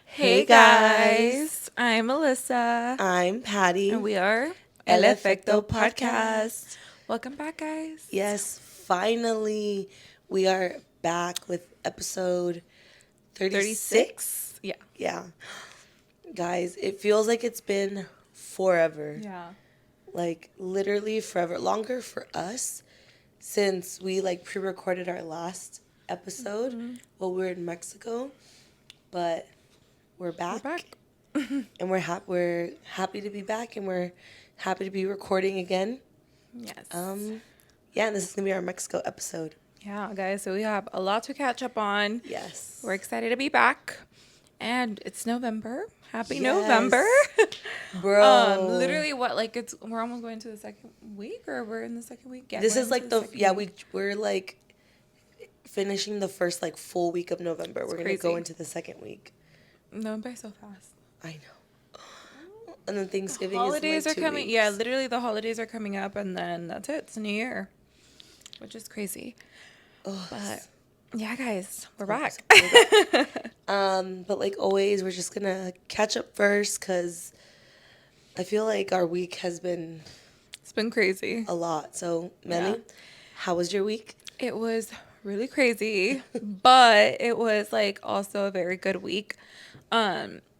Hey guys, I'm Melissa, I'm Patty. and we are El El Efecto Efecto Podcast. Podcast. Welcome back, guys. Yes, finally, we are back with episode 36. 36? Yeah. Yeah. Guys, it feels like it's been forever. Yeah. Like, literally forever. Longer for us since we, pre recorded our last episode while we were in Mexico. But we're We're back. back. And we're happy to be back, and we're happy to be recording again. Yes. Yeah, and this is gonna be our Mexico episode. Yeah, guys, so we have a lot to catch up on. Yes. We're excited to be back. And it's November. Happy Yes. November. Bro. Literally we're almost going to the second week, or we're in the second week? Yeah. This we're is into like the second week. we're finishing the first full week of November. It's We're crazy. gonna go into the second week. November so fast. I know. And then Thanksgiving Holidays is are in 2 coming. weeks. Yeah, literally the holidays are coming up, and then that's it. It's a new year, which is crazy. Ugh. But yeah, guys, we're back. But like always, we're just gonna catch up first because I feel like our week has been It's been crazy. a lot. So, Melly, Yeah. how was your week? It was really crazy, but it was also a very good week.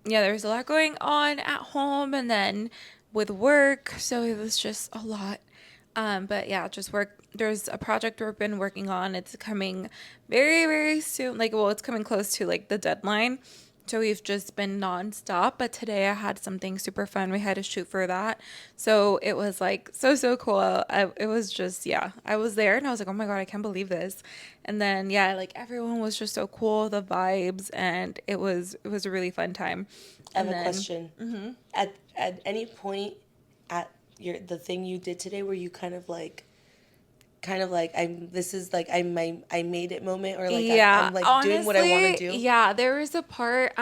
Yeah, there was a lot going on at home and then with work, so it was just a lot. But yeah, just work. There's a project we've been working on. It's coming very, very soon. It's coming close to the deadline. So we've just been nonstop. But today I had something super fun. We had to shoot for that. So it was so cool. It was just, yeah, I was there and I was like, oh my God, I can't believe this. And then, yeah, everyone was just so cool, the vibes, and it was a really fun time. I have And a then- question. At any point at the thing you did today were you kind of like I made it moment, or Yeah, I'm doing what I want to do? Yeah, there was a part.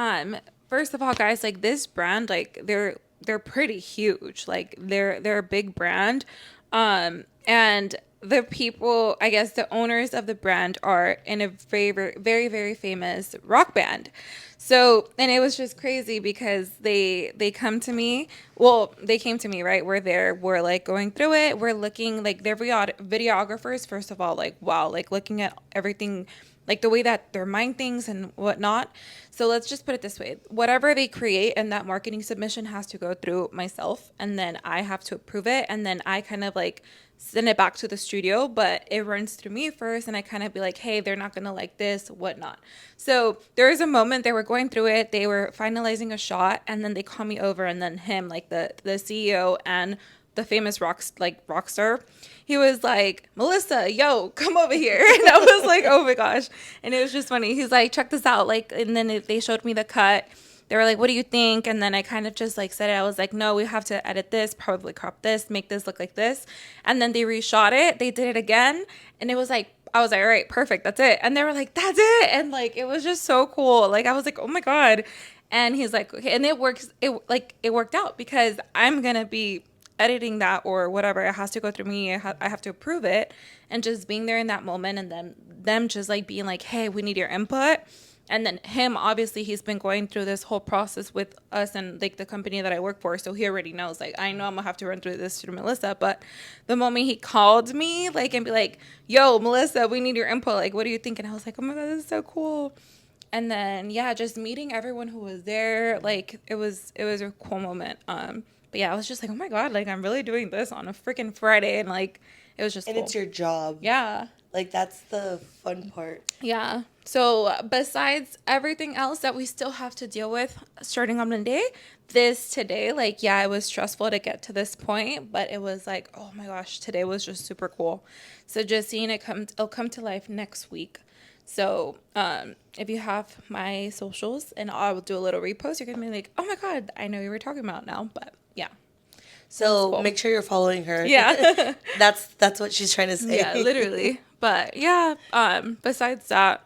First of all, guys, this brand, they're pretty huge. They're a big brand, and the people, I guess, the owners of the brand are in a very, very, very, very famous rock band. So, and it was just crazy because they come to me. Well, they came to me, right? We're there. We're going through it. We're looking they're videographers. First of all, wow, looking at everything, the way that they're mind things and whatnot. So let's just put it this way: whatever they create and that marketing submission has to go through myself, and then I have to approve it, and then I kind of send it back to the studio, but it runs through me first, and I kind of be like, hey, they're not gonna like this, whatnot. So there was a moment they were going through it, they were finalizing a shot, and then they call me over, and then him, the CEO and the famous rock star, he was like, Melissa, yo, come over here. And I was like, oh my gosh. And it was just funny. He's like, check this out. And then they showed me the cut. They were like, what do you think? And then I kind of just said it. I was like, no, we have to edit this, probably crop this, make this look like this. And then they reshot it. They did it again. And it was I was like, all right, perfect. That's it. And they were like, that's it. And it was just so cool. I was like, oh my God. And he's like, okay. And it works. It worked out because I'm going to be editing that or whatever. It has to go through me. I have to approve it. And just being there in that moment, and then them just being like, hey, we need your input. And then him, obviously, he's been going through this whole process with us and the company that I work for. So he already knows, I know I'm gonna have to run through this through Melissa. But the moment he called me, and be like, yo, Melissa, we need your input. What do you think? And I was like, oh my God, this is so cool. And then, yeah, just meeting everyone who was there, it was a cool moment. But yeah, I was just like, oh my God, I'm really doing this on a freaking Friday. And it was just And cool. it's your job. Yeah. That's the fun part. Yeah. So besides everything else that we still have to deal with starting on Monday, today, yeah, it was stressful to get to this point, but it was oh my gosh, today was just super cool. So just seeing it'll come to life next week. So if you have my socials, and I will do a little repost, you're going to be like, oh my God, I know you were talking about now, but yeah. So cool. Make sure you're following her. Yeah. That's what she's trying to say. Yeah, literally. But yeah, besides that,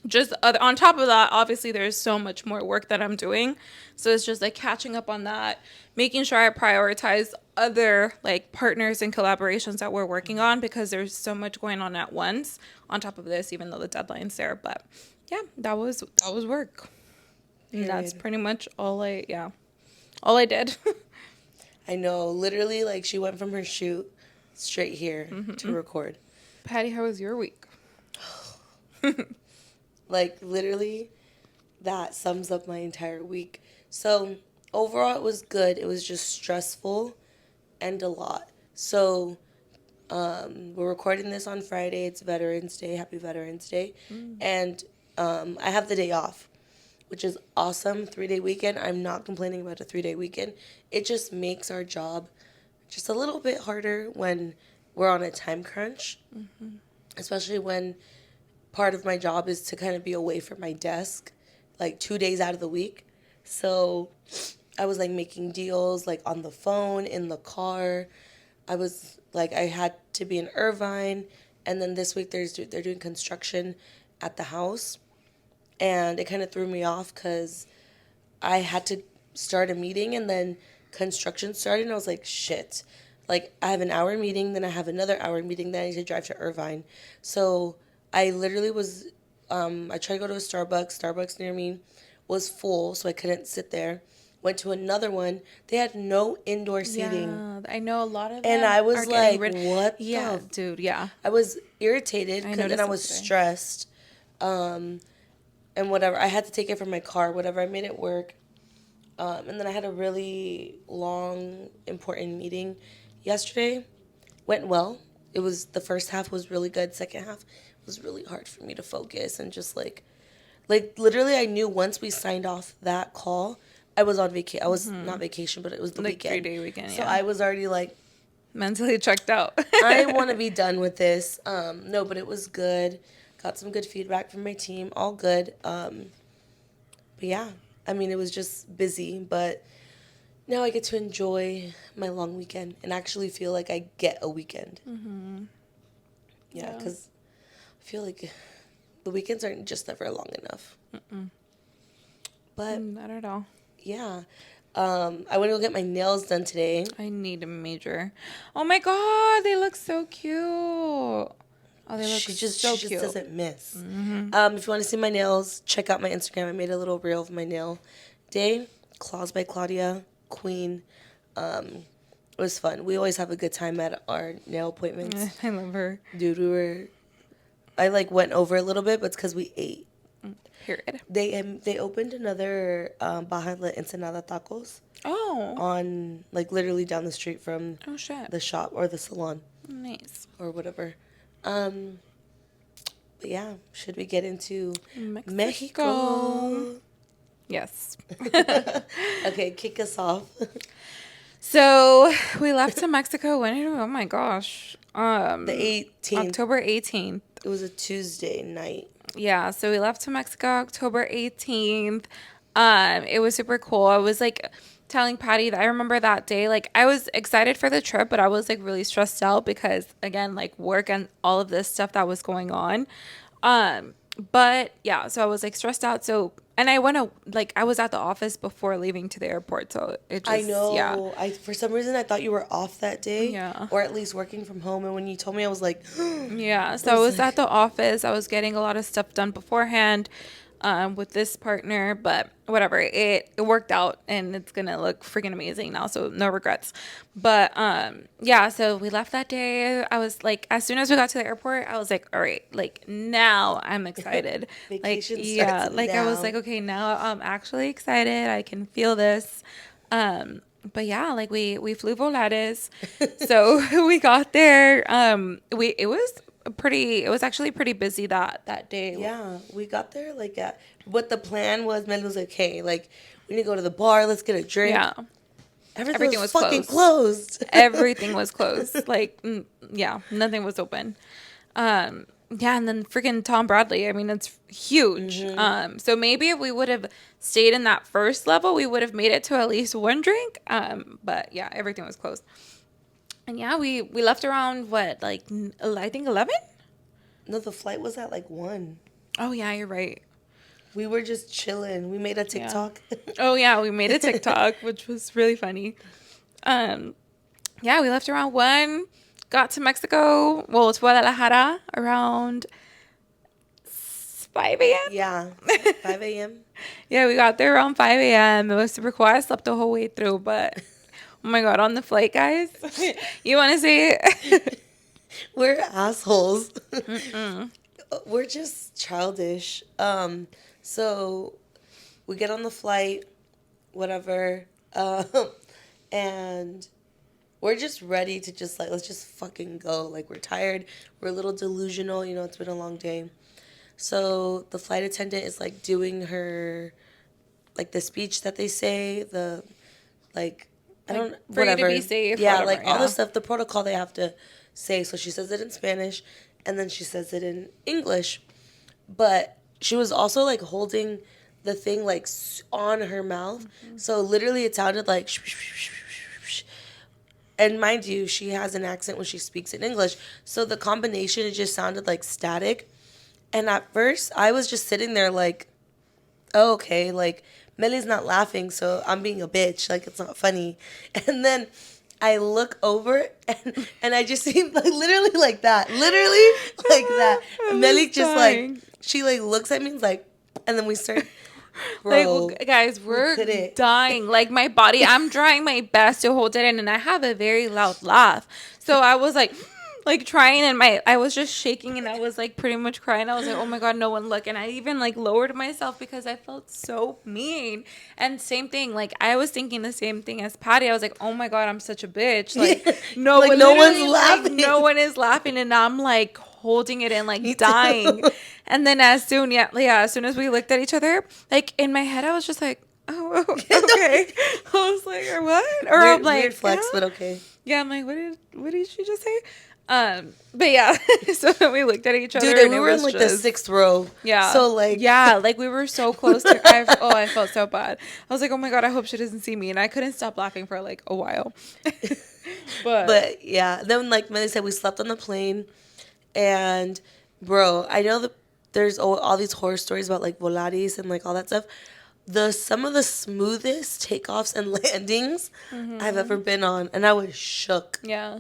just on top of that, obviously there's so much more work that I'm doing. So it's just catching up on that, making sure I prioritize other partners and collaborations that we're working on, because there's so much going on at once on top of this, even though the deadline's there. But yeah, that was work. And that's Period. pretty much all I did. I know. Literally, like, she went from her shoot straight here to record. Patty, how was your week? Like, literally, that sums up my entire week. So, overall, it was good. It was just stressful and a lot. So, we're recording this on Friday. It's Veterans Day. Happy Veterans Day. And I have the day off, which is awesome. 3-day weekend. I'm not complaining about a 3-day weekend. It just makes our job just a little bit harder when we're on a time crunch, especially when part of my job is to kind of be away from my desk like 2 days out of the week. So I was like making deals like on the phone, in the car. I was like, I had to be in Irvine. And then this week they're doing construction at the house. And it kind of threw me off because I had to start a meeting and then construction started. And I was like, shit. Like, I have an hour meeting, then I have another hour meeting, then I need to drive to Irvine. So I literally was, I tried to go to a Starbucks near me was full, so I couldn't sit there. Went to another one. They had no indoor seating. Yeah, I know a lot of And them I are was getting like, rid. what Yeah, the? dude. Yeah, I was irritated I because noticed and I that was today. stressed. And whatever. I had to take it from my car, whatever. I made it work. And then I had a really long, important meeting yesterday. Went well. It was the first half was really good. Second half was really hard for me to focus and just like literally I knew once we signed off that call, I was on vacation. I was not vacation, but it was the Like weekend. 3-day weekend. So Yeah, I was already like, mentally checked out. I want to be done with this. No, but it was good. Got some good feedback from my team. All good. But yeah, I mean, it was just busy, but now I get to enjoy my long weekend and actually feel like I get a weekend. Yeah, Yeah. because I feel like the weekends aren't just never long enough. But Not at all. yeah, I went to go get my nails done today. I need a major. Oh my god, they look so cute. Oh, they look She so just cute. doesn't miss. If you want to see my nails, check out my Instagram. I made a little reel of my nail day. Claws by Claudia, Queen. It was fun. We always have a good time at our nail appointments. I love her. Dude, I like went over a little bit, but it's because we ate. Period. They opened another Baja La Ensenada Tacos Oh. on like literally down the street from Oh shit. the shop or the salon Nice. or whatever. But yeah, should we get into Mexico. Mexico? Yes. Okay, kick us off. So we left to Mexico when? Oh my gosh. The 18th. October 18th. It was a Tuesday night. Yeah, so we left to Mexico October 18th. It was super cool. I was like telling Patty that I remember that day, like I was excited for the trip, but I was like really stressed out because again, like work and all of this stuff that was going on. But yeah, so I was like stressed out. So, and I went to like, I was at the office before leaving to the airport. So it just, I know. yeah. I for some reason I thought you were off that day. Yeah. Or at least working from home. And when you told me, I was like, Yeah, so I was at the office. I was getting a lot of stuff done beforehand with this partner, but whatever. It worked out and it's going to look freaking amazing now, so no regrets. But yeah, so we left that day. I was like, as soon as we got to the airport, I was like, all right, like now I'm excited. Vacation like yeah, starts like I was now. like, okay, now I'm actually excited. I can feel this. But yeah, like we flew Volaris. So we got there. It was actually pretty busy that day. Yeah, we got there like at what the plan was. Mel was like, "Hey, like we need to go to the bar. Let's get a drink." Yeah. Everything was fucking closed. Everything was closed. Like, yeah, nothing was open. Yeah, and then freaking Tom Bradley. I mean, it's huge. So maybe if we would have stayed in that first level, we would have made it to at least one drink. But yeah, everything was closed. And yeah, we left around what, like I think 11? No, the flight was at like 1. Oh yeah, you're right. We were just chilling. We made a TikTok. Oh yeah, we made a TikTok, which was really funny. Yeah, we left around 1. Got to Mexico. Well, to Guadalajara around 5 a.m. Yeah, 5 a.m. Yeah, we got there around 5 a.m. It was super cool. I slept the whole way through, but oh my God, on the flight, guys. You want to say it? We're assholes. We're just childish. So we get on the flight, whatever, and we're just ready to just like let's just fucking go. Like we're tired, we're a little delusional. You know, it's been a long day. So the flight attendant is like doing her like the speech that they say, the like I Like, don't for you to whatever. be safe, Yeah, whatever, like all yeah. the stuff, the protocol they have to say. So she says it in Spanish and then she says it in English. But she was also like holding the thing like on her mouth. So literally it sounded like and mind you, she has an accent when she speaks in English. So the combination it just sounded like static. And at first I was just sitting there like, oh, okay, like Mely's not laughing, so I'm being a bitch. Like it's not funny. And then I look over and I just see like literally like that. Literally like that. I Mely was just dying. like she like looks at me and is like and then we start Like, bro. guys, we we're couldn't. dying. Like, my body, I'm trying my best to hold it in, and I have a very loud laugh. So I was like trying, and I was just shaking, and I was like pretty much crying. I was like, oh my God, no one look. And I even like lowered myself because I felt so mean. And same thing, like I was thinking the same thing as Patty. I was like, oh my God, I'm such a bitch. Like, no, Like, one, no one's literally, like, laughing. no one is laughing, and I'm like holding it in, like Me dying. too. And then as soon as we looked at each other, like in my head, I was just like, oh, okay. I was like, or what? Or I'm like, Weird flex, huh? but okay. Yeah, I'm like, what did she just say? But yeah, so then we looked at each other, Dude, and we it were in was like the just, 6th row. yeah, So like yeah, like we were so close to. I felt so bad. I was like, oh my God, I hope she doesn't see me, and I couldn't stop laughing for like a while. But But yeah, then like Melly said, we slept on the plane, and bro, I know that there's all these horror stories about like volaris and like all that stuff. Some of the smoothest takeoffs and landings I've ever been on, and I was shook. yeah,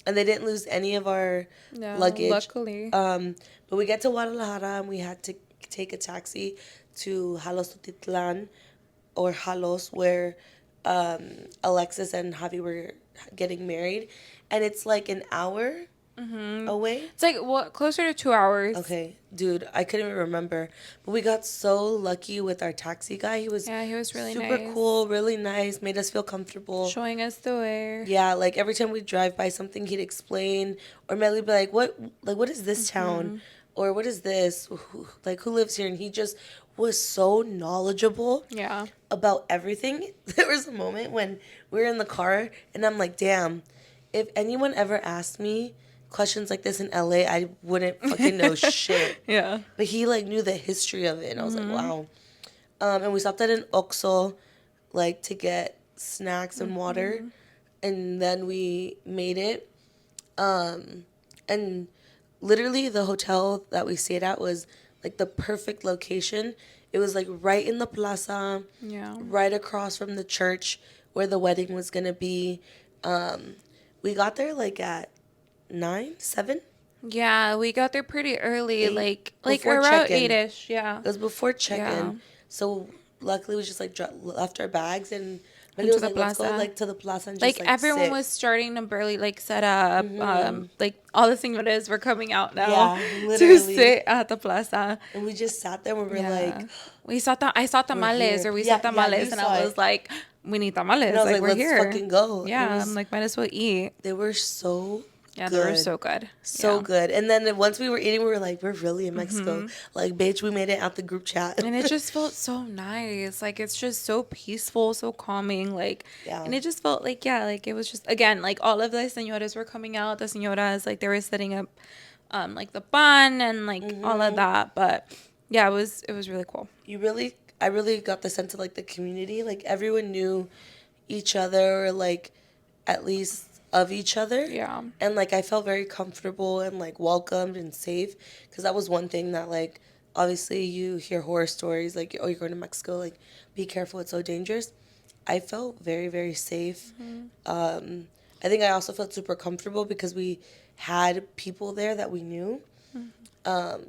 And they didn't lose any of our no, luggage. luckily, But we get to Guadalajara and we had to take a taxi to Jalos or Jalos, where Alexis and Javi were getting married, and it's like an hour away. it's like what closer to 2 hours. Okay, dude, I couldn't even remember, but we got so lucky with our taxi guy. He was Yeah, he was really super nice. cool, really nice, made us feel comfortable. Showing us the way. Yeah, like every time we drive by something, he'd explain, or Melly be like, what is this town, or what is this, who lives here, and he just was so knowledgeable Yeah. about everything. There was a moment when we were in the car, and I'm like, damn, if anyone ever asked me questions like this in LA, I wouldn't fucking know shit. Yeah. But he like knew the history of it, and I was like, wow. And we stopped at an Oxxo, like to get snacks and water, and then we made it. And literally the hotel that we stayed at was like the perfect location. It was like right in the plaza, Yeah. right across from the church where the wedding was gonna be. We got there like at 9, 7. Yeah, we got there pretty early, 8, like before around check-in. 8ish. Yeah. It was before check-in. Yeah. So luckily we just like left our bags and Melly Into was the like, let's go plaza. like to the plaza and Like just like everyone sit. was starting to barely like set up. Like all the señores were coming out now Yeah, to literally. sit at the plaza. And we just sat there and we were Yeah. like, I saw tamales, here. or we Yeah, saw tamales, you and saw I it. was like, we need tamales. and I was Like, like, we're let's here. fucking go. Yeah, I'm like, might as well eat. They were so Yeah, good. they were so good. So Yeah. good. And then once we were eating, we were like, we're really in Mexico. Like, bitch, we made it out the group chat. And it just felt so nice. Like, it's just so peaceful, so calming. Like, Yeah. and it just felt like, yeah, like it was just, again, like all of the señoras were coming out. The señoras, like they were setting up, like the bun and like all of that. But yeah, it was really cool. I really got the sense of like the community. Like, everyone knew each other, or like at least of each other. Yeah. And like I felt very comfortable and like welcomed and safe, because that was one thing that like obviously you hear horror stories like, oh, you're going to Mexico, like be careful, it's so dangerous. I felt very, very safe. I think I also felt super comfortable because we had people there that we knew.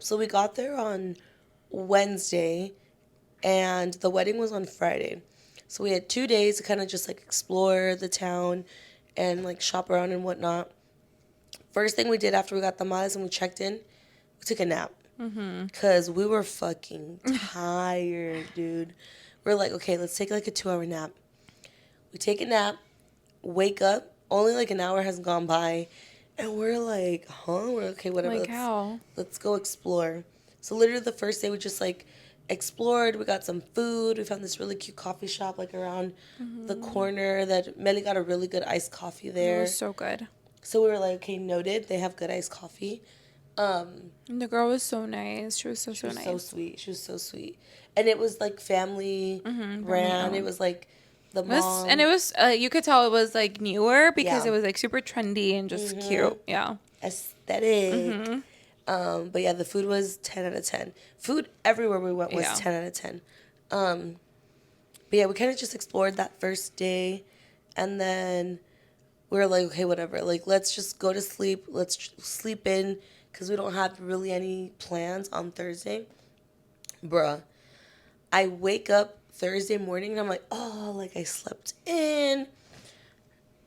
So we got there on Wednesday, and the wedding was on Friday. So we had 2 days to kind of just like explore the town and like shop around and whatnot. First thing we did after we got the miles and we checked in, we took a nap. Because we were fucking tired, dude. We're like, okay, let's take like a 2 hour nap. We take a nap, wake up, only like an hour has gone by, and we're like, huh? We're okay, whatever. Like how? Let's go explore. So literally the first day we just like explored. We got some food. We found this really cute coffee shop like around the corner that Mely got a really good iced coffee It there. was so good. So we were like, okay, noted. They have good iced coffee. And the girl was so nice. She was so nice. So sweet. She was so sweet. And it was like family ran. It was like the mom. And it was, you could tell it was like newer because Yeah. it was like super trendy and just cute. Yeah. Aesthetic. But yeah, the food was 10 out of 10. Food everywhere we went was 10 out of 10. But yeah, we kind of just explored that first day. And then we were like, okay, whatever. Like, let's just go to sleep. Let's sleep in because we don't have really any plans on Thursday. Bruh. I wake up Thursday morning and I'm like, oh, like I slept in.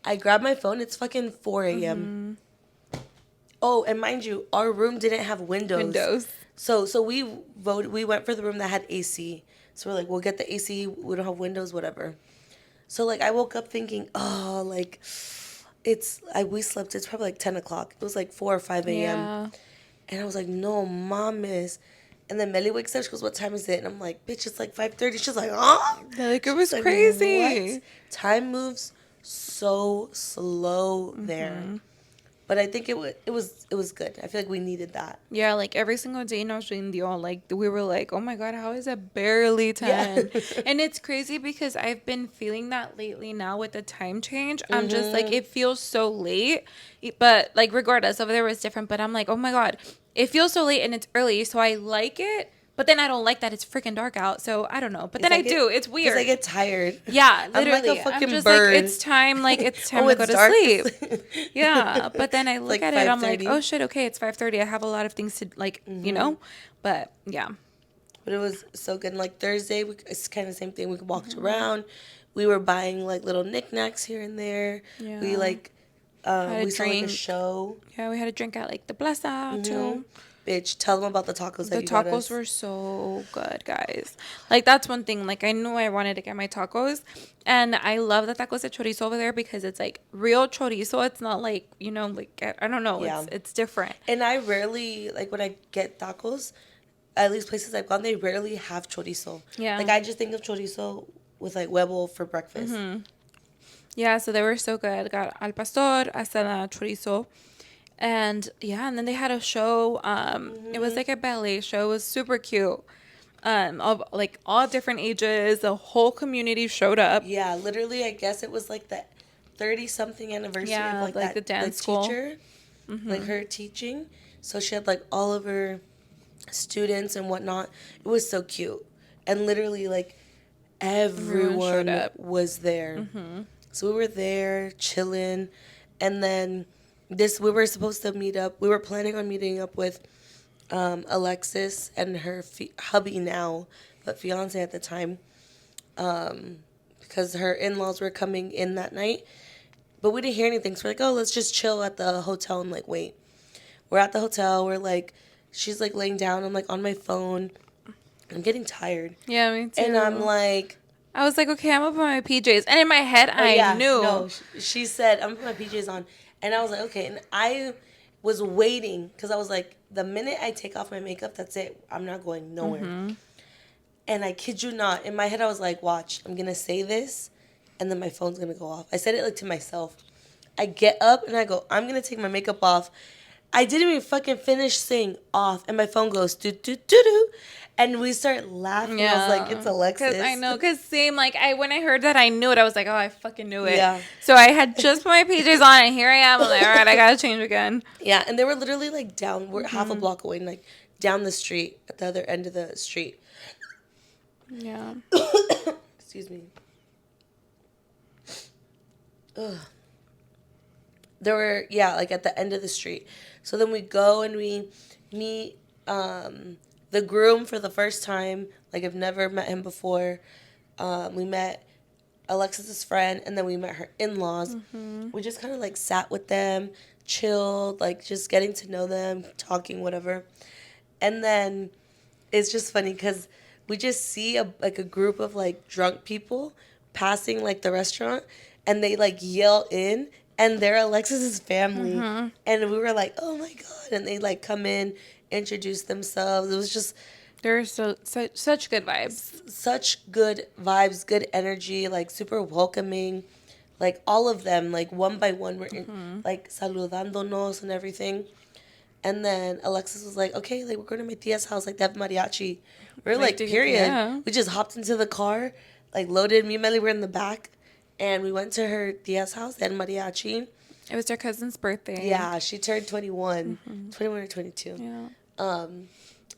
I grab my phone. It's fucking 4 a.m. Oh, and mind you, our room didn't have windows. So we voted. We went for the room that had AC. So we're like, we'll get the AC. We don't have windows, whatever. So like, I woke up thinking, oh, like we slept. It's probably like 10 o'clock. It was like 4 or 5 a.m. Yeah. And I was like, no, mames. And then Mely wakes up. She goes, what time is it? And I'm like, bitch, it's like 5:30. She's like, oh. Like, it was crazy. What? Time moves so slow there. But I think it was good. I feel like we needed that. Yeah, like every single day nos rindió. Like we were like, oh my God, how is it barely 10? Yeah. And it's crazy because I've been feeling that lately now with the time change. I'm just like, it feels so late. But like regardless of there was different, but I'm like, oh my God, it feels so late and it's early. So I like it. But then I don't like that it's freaking dark out. So I don't know. But then I do. It's weird. Because I get tired. Yeah, literally. I'm like a fucking just bird. like, it's time to go to sleep. Yeah. But then I look like at it, I'm like, oh shit, okay, it's 5:30. I have a lot of things to like, But yeah. But it was so good. And like Thursday, it's kind of the same thing. We walked around. We were buying like little knickknacks here and there. Yeah. We like, we saw like a show. Yeah, we had a drink at like the Plaza too. Bitch, tell them about the tacos that you got us. The tacos were so good, guys. Like, that's one thing. Like, I knew I wanted to get my tacos. And I love the tacos de chorizo over there because it's, like, real chorizo. It's not, like, like, I don't know. Yeah. It's different. And I rarely, like, when I get tacos, at least places I've gone, they rarely have chorizo. Yeah. Like, I just think of chorizo with, like, huevo for breakfast. Yeah, so they were so good. Got al pastor, asada, chorizo. And yeah, and then they had a show. It was like a ballet show. It was super cute. Of like all different ages. The whole community showed up. Yeah, literally, I guess it was like the 30-something anniversary of like the dance school teacher, like her teaching. So she had like all of her students and whatnot. It was so cute, and literally like everyone was there. So we were there chilling, and then. We were supposed to meet up. We were planning on meeting up with Alexis and her hubby now, but fiance at the time, because her in-laws were coming in that night. But we didn't hear anything, so we're like, oh, let's just chill at the hotel and like wait. We're at the hotel. We're like, she's like laying down. I'm like on my phone. I'm getting tired. Yeah, me too. And I'm like. I was like, okay, I'm gonna put my PJs. And in my head, I knew. No, she said, I'm gonna put my PJs on. And I was like, okay. And I was waiting because I was like, the minute I take off my makeup, that's it. I'm not going nowhere. And I kid you not, in my head, I was like, watch, I'm going to say this, and then my phone's going to go off. I said it like to myself. I get up and I go, I'm going to take my makeup off. I didn't even fucking finish saying off. And my phone goes, do-do-do-do. And we start laughing. Yeah. I was like, it's Alexis. I know, because same, like, when I heard that, I knew it. I was like, oh, I fucking knew it. Yeah. So I had just put my PJs on, and here I am. I'm like, all right, I got to change again. Yeah, and they were literally, like, down. We're half a block away, like, down the street, at the other end of the street. Yeah. Excuse me. Ugh. There were, like, at the end of the street. So then we go and we meet the groom for the first time. Like, I've never met him before. We met Alexis's friend, and then we met her in-laws. We just kind of like sat with them, chilled, like just getting to know them, talking, whatever. And then it's just funny because we just see a group of like drunk people passing like the restaurant, and they like yell in, and they're Alexis's family. And we were like, oh my God. And they like come in, introduce themselves. It was just There's such good vibes. such good vibes, good energy, like super welcoming. Like all of them, like one by one, were like saludándonos and everything. And then Alexis was like, okay, like we're going to my tia's house, like they have mariachi. We're like, period. Yeah. We just hopped into the car, like loaded. Me and Mely were in the back, and we went to her tia's house. They had mariachi. It was their cousin's birthday. Yeah, she turned 21, 21 or 22. Yeah.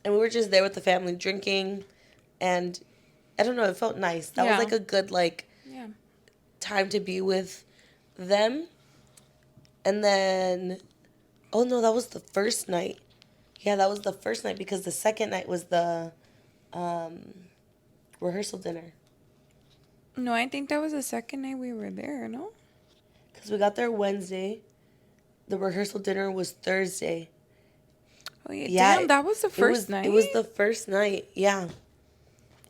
And we were just there with the family drinking, and I don't know, it felt nice. That was like a good like time to be with them. And then, oh no, that was the first night. Yeah, that was the first night because the second night was the rehearsal dinner. No, I think that was the second night we were there, no? Because we got there Wednesday. The rehearsal dinner was Thursday. Oh, yeah. Damn, that was the first night? It was the first night, yeah.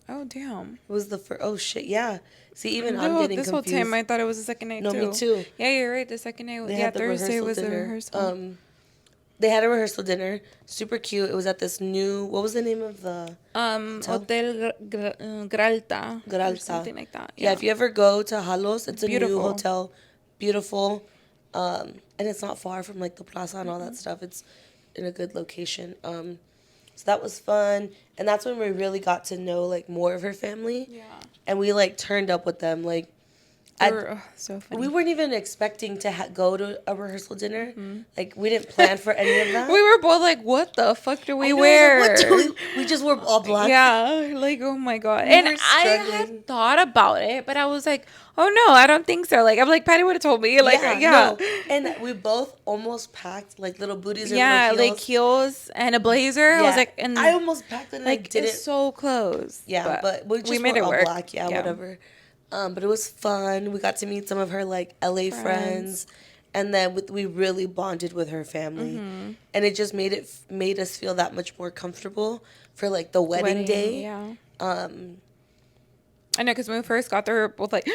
Oh, damn. It was the first, oh shit, yeah. See, even No, I'm getting this confused. whole time I thought it was the second night, No, too. me too. Yeah, you're right. The second night, They had the Thursday rehearsal was the dinner. rehearsal. They had a rehearsal dinner. Super cute. It was at this new, what was the name of the Hotel Gralta. Or Gralta. something like that. Yeah, if you ever go to Jalos, it's a new Beautiful. hotel. Beautiful. And it's not far from like the plaza and all that stuff. It's in a good location. So that was fun. And that's when we really got to know like more of her family. Yeah. And we like turned up with them. Like, They were so funny. we weren't even expecting to go to a rehearsal dinner. Like, we didn't plan for any of that. We were both like, what the fuck do we I know, wear? I was like, what do we just wore all black. Yeah, like, oh my God. We And were I struggling. had thought about it, but I was like, oh no, I don't think so. Like, I'm like, Patty would have told me. Like, yeah. No. And we both almost packed like little booties or Yeah, little heels. like heels and a blazer. I was like, and I almost packed it and like, I didn't. it's so close. Yeah, but we just made wore it all work. black. Yeah, whatever. But it was fun. We got to meet some of her like LA friends. And then we really bonded with her family. And it just made us feel that much more comfortable for like the wedding day. Yeah. I know, because when we first got there, we were both like,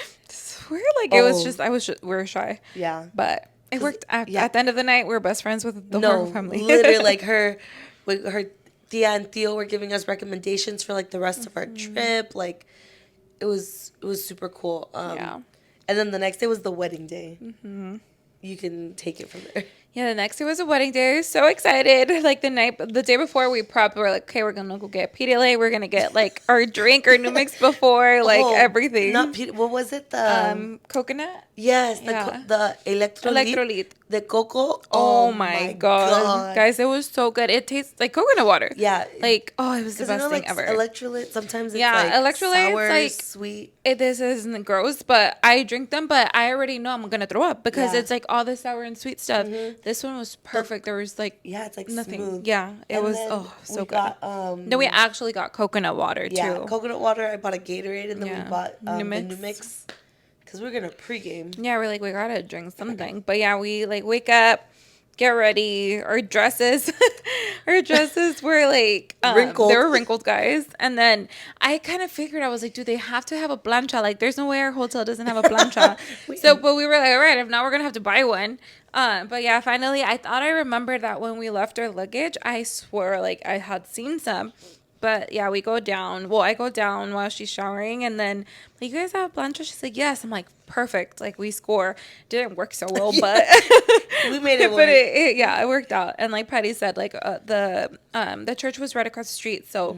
we're like, we were shy. Yeah. But it worked. At the end of the night, we were best friends with the whole family. Literally, like her tia and Theo were giving us recommendations for like the rest of our trip. Like, it was super cool. And then the next day was the wedding day. You can take it from there. Yeah, the next day was a wedding day. I was so excited. Like the day before we prepped, we were like, okay, we're gonna go get PDLA. We're gonna get like our drink, our new mix before, like everything. Not what was it? The coconut. Yes, the electrolyte. The cocoa. Oh my god, guys, it was so good. It tastes like coconut water. Yeah, like it was the best thing ever. Electrolyte. Sometimes it's electrolyte, sour, like sweet. This isn't gross, but I drink them. But I already know I'm gonna throw up because it's like all the sour and sweet stuff. This one was perfect. There was like it's like nothing. Smooth. Yeah, it was so good. Then we actually got coconut water too. Yeah, coconut water. I bought a Gatorade, and then we bought the new mix. Because we're going to pregame. Yeah, we're like, we got to drink something. But yeah, we like wake up, get ready. Our dresses were like wrinkled. They were wrinkled, guys. And then I kind of figured, I was like, do they have to have a plancha? Like, there's no way our hotel doesn't have a plancha. But we were like, all right, if not, we're going to have to buy one. But yeah, finally, I thought I remembered that when we left our luggage, I swore like I had seen some. But yeah, we go down. Well, I go down while she's showering, and then, like, you guys have a plancha? She's like, yes. I'm like, perfect. Like, we score. Didn't work so well, but we made it work. But it worked out. And like Patty said, like the church was right across the street, so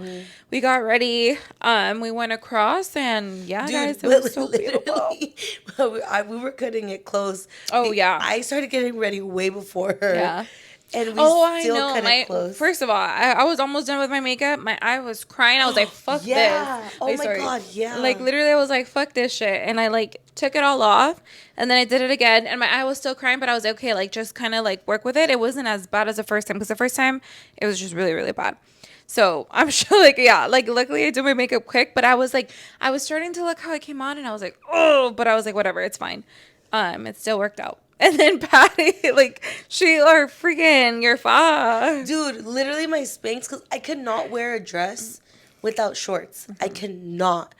we got ready. We went across, and guys, it was so beautiful. We were cutting it close. Oh yeah, I started getting ready way before her. Yeah. and we I still know. couldn't close. First of all, I was almost done with my makeup. I was crying. I was like, "Fuck Yeah. this!" Oh Like, my sorry. God. Yeah. Like literally, I was like, "Fuck this shit," and I like took it all off, and then I did it again, and my eye was still crying, but I was like, okay, like just kind of like work with it. It wasn't as bad as the first time because the first time it was just really really bad. So I'm sure, like, yeah, like luckily I did my makeup quick, but I was like, I was starting to look how it came on, and I was like, oh, but I was like, whatever, it's fine. It still worked out. And then Patty, like, she are freaking, you're fine. Dude, literally my Spanx, because I could not wear a dress without shorts. I could not.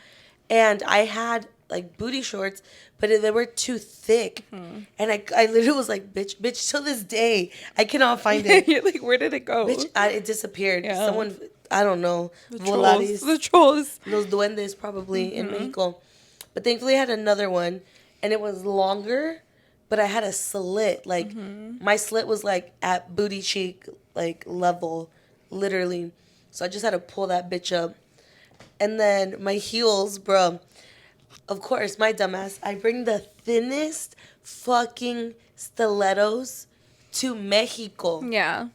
And I had like booty shorts, but they were too thick. And I literally was like, bitch, till this day, I cannot find it. You're like, where did it go? Bitch, it disappeared. Yeah. Someone, I don't know, The volaris, trolls. The trolls. los duendes probably in Mexico. But thankfully I had another one, and it was longer, but I had a slit. Like, my slit was like at booty cheek, like level, literally. So I just had to pull that bitch up. And then my heels, bro. Of course, my dumbass. I bring the thinnest fucking stilettos to Mexico. Yeah.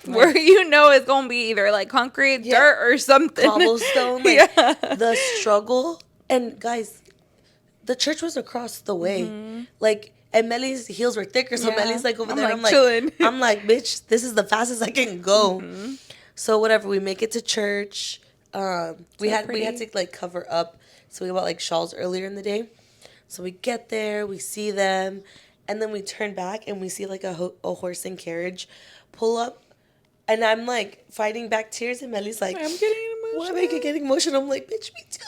Where you know it's going to be either like concrete, dirt, or something. Cobblestone. Like, the struggle. And guys, the church was across the way. Like, and Mely's heels were thicker, so Mely's like over there. Like, I'm like, chilling. I'm like, bitch, this is the fastest I can go. So whatever, we make it to church. We had to like cover up, so we bought like shawls earlier in the day. So we get there, we see them, and then we turn back and we see like a horse and carriage pull up, and I'm like fighting back tears, and Mely's like, I'm getting emotional. why am I getting emotional? I'm like, bitch, me too.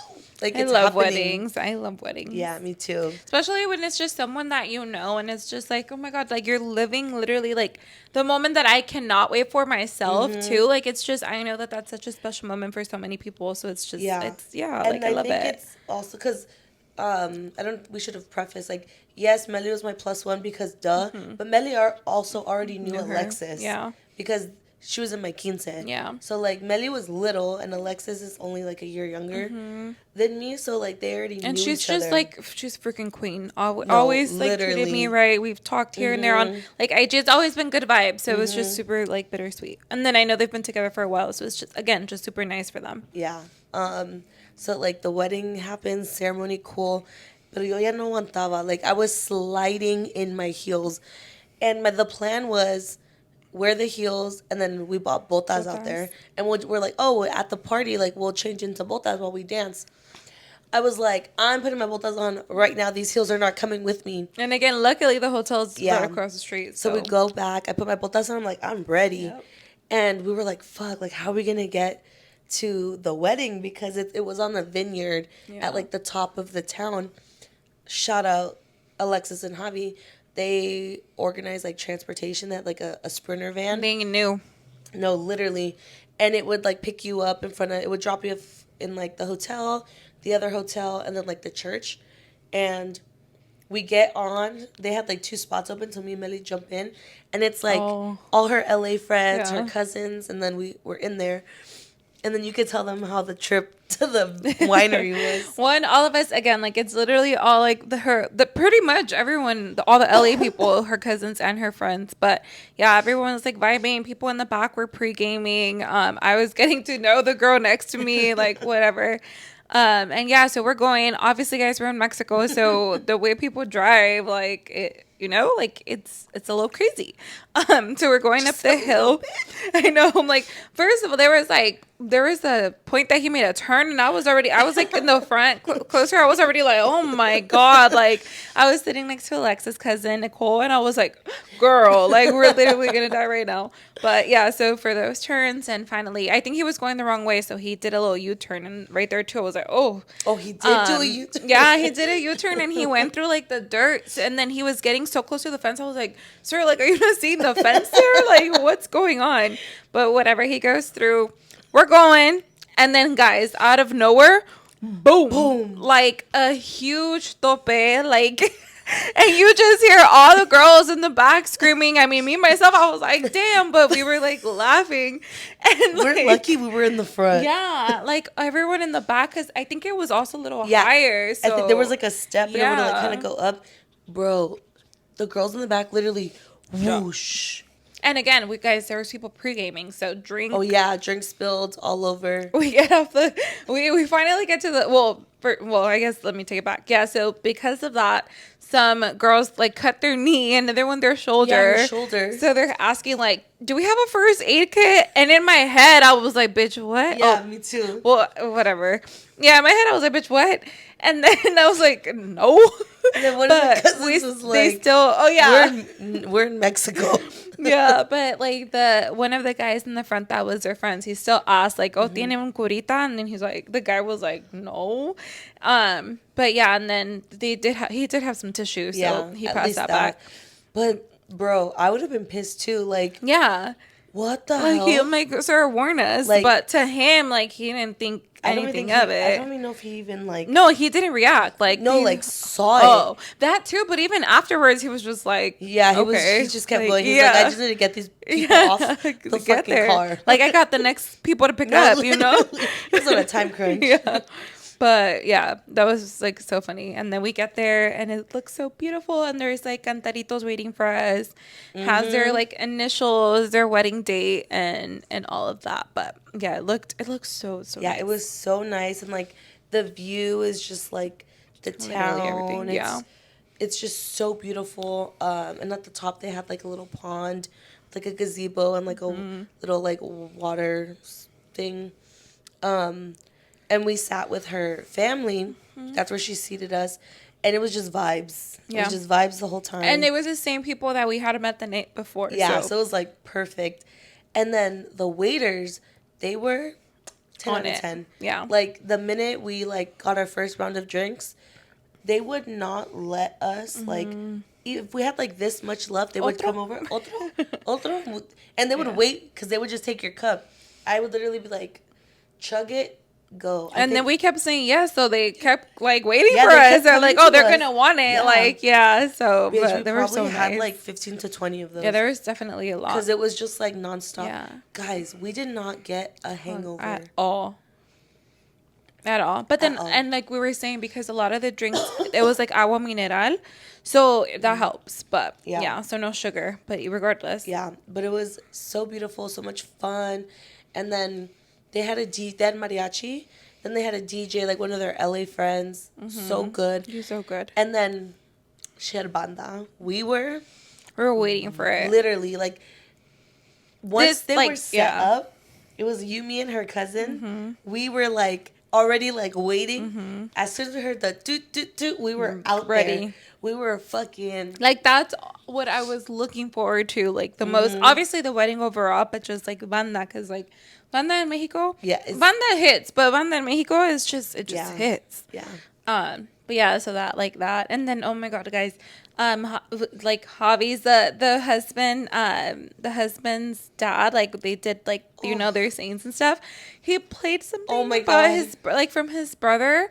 Like, I it's love happening. weddings. I love weddings. Yeah, me too. Especially when it's just someone that you know, and it's just like, oh my God, like you're living literally like the moment that I cannot wait for myself too. Like, it's just, I know that that's such a special moment for so many people. So it's just, And like I love think it. it's also because, we should have prefaced, like, yes, Mely was my plus one because duh, but Mely also already knew her. Alexis. Yeah. Because she was in my quince. Yeah. So, like, Mely was little, and Alexis is only, like, a year younger than me, so, like, they already knew And she's each just other. like, she's freaking queen. Always like treated me right. We've talked here and there on like it's always been good vibes. So it was just super like bittersweet. And then I know they've been together for a while, so it's just again just super nice for them. Yeah. So, like, the wedding happened, ceremony cool, pero yo ya no aguantaba. Like, I was sliding in my heels, and the plan was wear the heels, and then we bought botas out there, and we're like, oh, at the party, like, we'll change into botas while we dance. I was like, I'm putting my botas on right now. These heels are not coming with me. And again, luckily the hotel's right across the street. So we go back. I put my botas on. I'm like, I'm ready. Yep. And we were like, fuck, like, how are we going to get to the wedding? Because it was on the vineyard at, like, the top of the town. Shout out Alexis and Javi. They organized, like, transportation at, like, a Sprinter van. Being new. No, literally. And it would, like, pick you up it would drop you in, like, the hotel, the other hotel, and then, like, the church. And we get on. They had, like, 2 spots open, so me and Mely jump in. And it's, like, all her LA friends, her cousins, and then we were in there. And then you could tell them how the trip to the winery was. All of us, again, like, it's literally all, like, pretty much everyone, all the LA people, her cousins and her friends. But, yeah, everyone was, like, vibing. People in the back were pre-gaming. I was getting to know the girl next to me, like, whatever. And, yeah, so we're going. Obviously, guys, we're in Mexico, so the way people drive, like, it's a little crazy. So we're going up the hill. I know. I'm like, first of all, there was a point that he made a turn, and I was like in the front closer. I was already like, oh my God. Like, I was sitting next to Alexa's cousin, Nicole, and I was like, girl, like, we're literally going to die right now. But yeah, so for those turns, and finally, I think he was going the wrong way, so he did a little U-turn, and right there too, I was like, oh. Oh, he did do a U-turn. Yeah, he did a U-turn, and he went through, like, the dirt, and then he was getting so close to the fence. I was like, sir, like, are you not seeing the fence there? Like, what's going on? But whatever, he goes through. We're going, and then, guys, out of nowhere, boom, like a huge tope, like, and you just hear all the girls in the back screaming. I mean, me myself, I was like, damn, but we were like laughing, and we're like, lucky we were in the front. Yeah, like everyone in the back, because I think it was also a little higher. So I think there was like a step, and it would like kind of go up, bro. The girls in the back literally whoosh. And again, there was people pre-gaming, so drink. Oh yeah, drink spilled all over. We get off we finally get to I guess let me take it back. Yeah, so because of that, some girls like cut their knee and another one their shoulder. Yeah, her shoulder. So they're asking like, do we have a first aid kit? And in my head, I was like, bitch, what? Yeah, me too. Well, whatever. Yeah, in my head, I was like, bitch, what? And then I was like, no. And then one of the cousins was like, they still, oh yeah. We're in Mexico. Yeah, but like one of the guys in the front that was their friends, he still asked like, "Oh, tiene un curita?" And then the guy was like, "No," but yeah, and then he did have some tissue, so he passed that back. But bro, I would have been pissed too. Like, yeah, what the hell? He like, sir, warn us, like, but to him, like, he didn't think anything of it. I don't even know if he even like. No, he didn't react. Like, no, like saw it. Oh, that too. But even afterwards, he was just like, yeah, he just kept going. He's like, I just need to get these people off the fucking car. Like, I got the next people to pick up. You know, he was on a time crunch. Yeah. But yeah, that was like so funny. And then we get there and it looks so beautiful. And there's like Cantaritos waiting for us, has their like initials, their wedding date, and all of that. But yeah, it looked so yeah, nice. It was so nice. And like the view is just like the town. Everything. Yeah. It's just so beautiful. And at the top they had like a little pond, like a gazebo and like a little like water thing. And we sat with her family. That's where she seated us. And it was just vibes. Yeah. It was just vibes the whole time. And it was the same people that we had met the night before. Yeah, so it was like perfect. And then the waiters, they were 10 out of 10. Yeah. Like the minute we like got our first round of drinks, they would not let us like, if we had like this much left, they would come over. Otro. And they would wait because they would just take your cup. I would literally be like, chug it. Go. And then we kept saying yes, so they kept like waiting for us. They're like, oh, they're gonna want it. Yeah. Like, yeah. So but they were so had nice. Like 15 to 20 of those. Yeah, there was definitely a lot because it was just like nonstop. Yeah. Guys, we did not get a hangover at all. But then and like we were saying, because a lot of the drinks it was like agua mineral, so that helps. But yeah, so no sugar. But regardless, yeah. But it was so beautiful, so much fun, and then. They had mariachi. Then they had a DJ, like one of their LA friends. So good. You're so good. And then she had banda. We were waiting for it. Literally, like once they were set up, it was you, me, and her cousin. We were like already like waiting. As soon as we heard the toot toot toot, we were out ready. There. We were fucking like that's what I was looking forward to, like the most. Obviously, the wedding overall, but just like banda, because like. Banda in Mexico, banda hits, but banda in Mexico is just hits. Yeah. But yeah, so that, and then oh my god, guys, like Javi's the husband's dad, like they did like their scenes and stuff. He played something. Oh my god, his from his brother.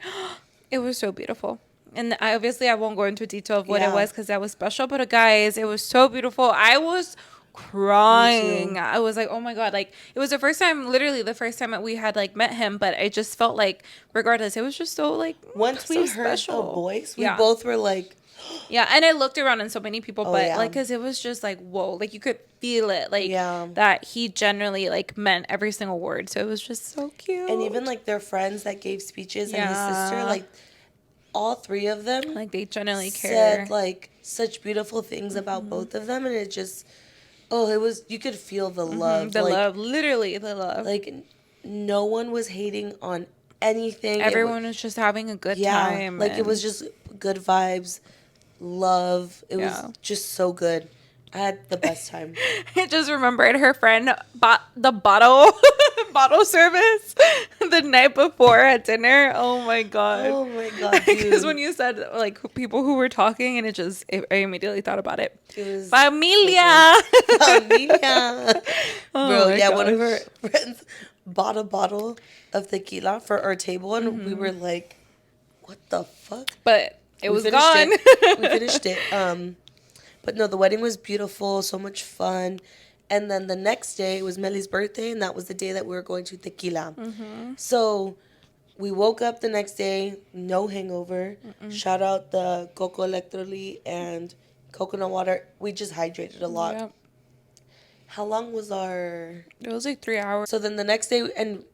It was so beautiful. And I won't go into detail of what it was because that was special. But guys, it was so beautiful. I was crying. I was like, oh my god, like it was literally the first time that we had like met him, but I just felt like regardless it was just so like once we heard the voice, we both were like yeah. And I looked around and so many people, like because it was just like whoa, like you could feel it, like that he generally like meant every single word. So it was just so cute. And even like their friends that gave speeches and his sister, like all three of them, like they generally said like such beautiful things about both of them, and it just it was, you could feel the love. Literally the love. Like, no one was hating on anything. Everyone was just having a good time. Like, it was just good vibes, love. It was just so good. I had the best time. I just remembered her friend bought the bottle service the night before at dinner. Oh my god, because when you said like people who were talking, and I immediately thought about it. It was familia. Bro, one of her friends bought a bottle of tequila for our table, and we were like, what the fuck? But it was gone. We finished it. But no, the wedding was beautiful, so much fun. And then the next day, it was Mely's birthday, and that was the day that we were going to Tequila. So we woke up the next day, no hangover. Shout out the Coco Electrolyte and coconut water. We just hydrated a lot. Yep. how long was our? It was like 3 hours. So then the next day, and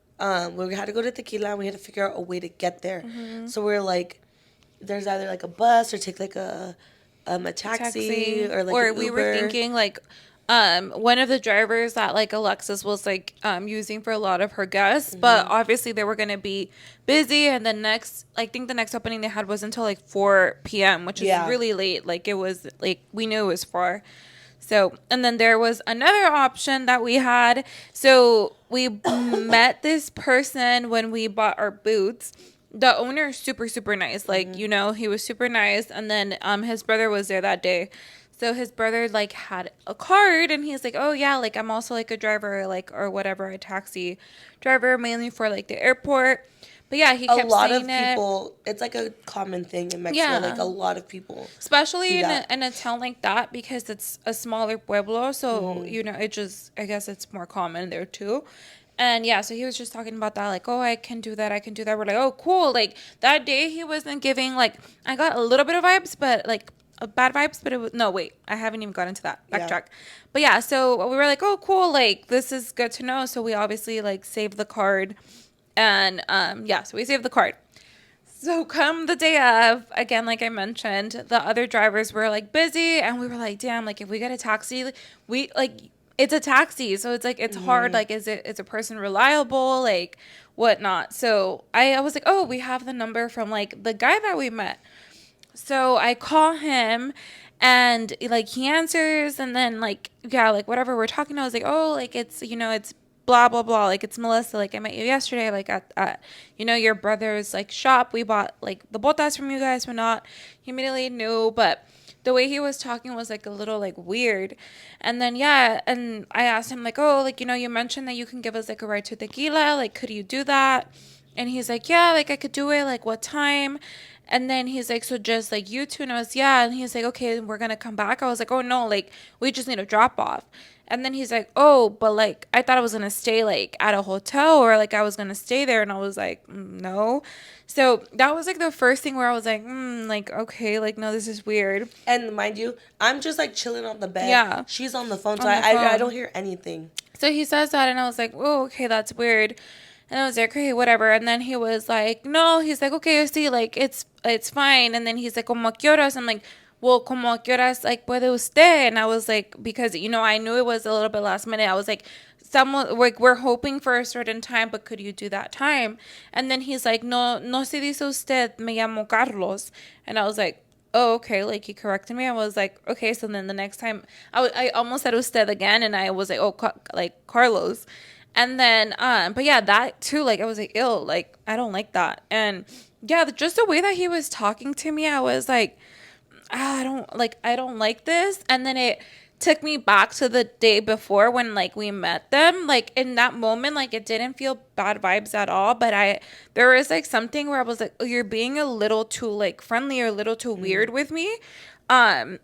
we had to go to Tequila, and we had to figure out a way to get there. So we are like, there's either like a bus or take like a taxi or like or an we Uber. were thinking like one of the drivers that like Alexis was like using for a lot of her guests, but obviously they were going to be busy, and the next, I think the next opening they had was until like 4 p.m., which is really late. Like it was like we knew it was far. So, and then there was another option that we had. So we met this person when we bought our boots. The owner is super, super nice. Like, you know, he was super nice. And then his brother was there that day. So his brother like had a card, and he's like, oh yeah, like I'm also like a driver, like, or whatever, a taxi driver, mainly for like the airport. But yeah, he kept saying people, it's like a common thing in Mexico. Like a lot of people, especially in a town like that, because it's a smaller pueblo. So, you know, it just, I guess it's more common there too. And yeah, so he was just talking about that, like, oh, I can do that, I can do that. We're like, oh, cool. Like that day he wasn't giving, like, I got a little bit of vibes, but like bad vibes, but it was, no, wait, I haven't even got into that. Backtrack. But yeah, so we were like, oh, cool. Like, this is good to know. So we obviously like saved the card. And yeah, so we saved the card. So come the day of, again, like I mentioned, the other drivers were like busy, and we were like, damn, like if we get a taxi, we like, it's a taxi. So it's like, it's hard. Like, is a person reliable? Like whatnot. So I was like, oh, we have the number from like the guy that we met. So I call him, and like he answers, and then like, yeah, like whatever we're talking to, I was like, oh, like it's, you know, it's blah blah blah, like it's Melissa, like I met you yesterday, like at you know, your brother's like shop, we bought like the botas from you guys. We're not, he immediately knew, but the way he was talking was like a little like weird. And then yeah, and I asked him like, oh, like, you know, you mentioned that you can give us like a ride to Tequila, like could you do that? And he's like, yeah, like I could do it, like what time? And then he's like, so just like you two? And I was, yeah. And he's like, okay, we're gonna come back. I was like, oh no, like we just need a drop off. And then he's like, oh, but like I thought I was gonna stay like at a hotel, or like I was gonna stay there. And I was like, no. So that was like the first thing where I was like okay, like no, this is weird. And mind you, I'm just like chilling on the bed. Yeah, she's on the phone, so I don't hear anything. So he says that, and I was like, oh, okay, that's weird. And I was like, okay, whatever. And then he was like, no, he's like, okay, I see, like, it's fine. And then he's like, como a qué horas? I'm like, well, como a qué horas, like, puede usted? And I was like, because, you know, I knew it was a little bit last minute. I was like, someone, like, we're hoping for a certain time, but could you do that time? And then he's like, no se dice usted, me llamo Carlos. And I was like, oh, okay, like he corrected me. I was like, okay, so then the next time, I almost said usted again, and I was like, oh, like Carlos. And then, but yeah, that too, like, I was like, ill, like, I don't like that. And yeah, just the way that he was talking to me, I was like, I don't like this. And then it took me back to the day before when, like, we met them. Like, in that moment, like, it didn't feel bad vibes at all. But there was, like, something where I was like, oh, you're being a little too, like, friendly or a little too weird with me. And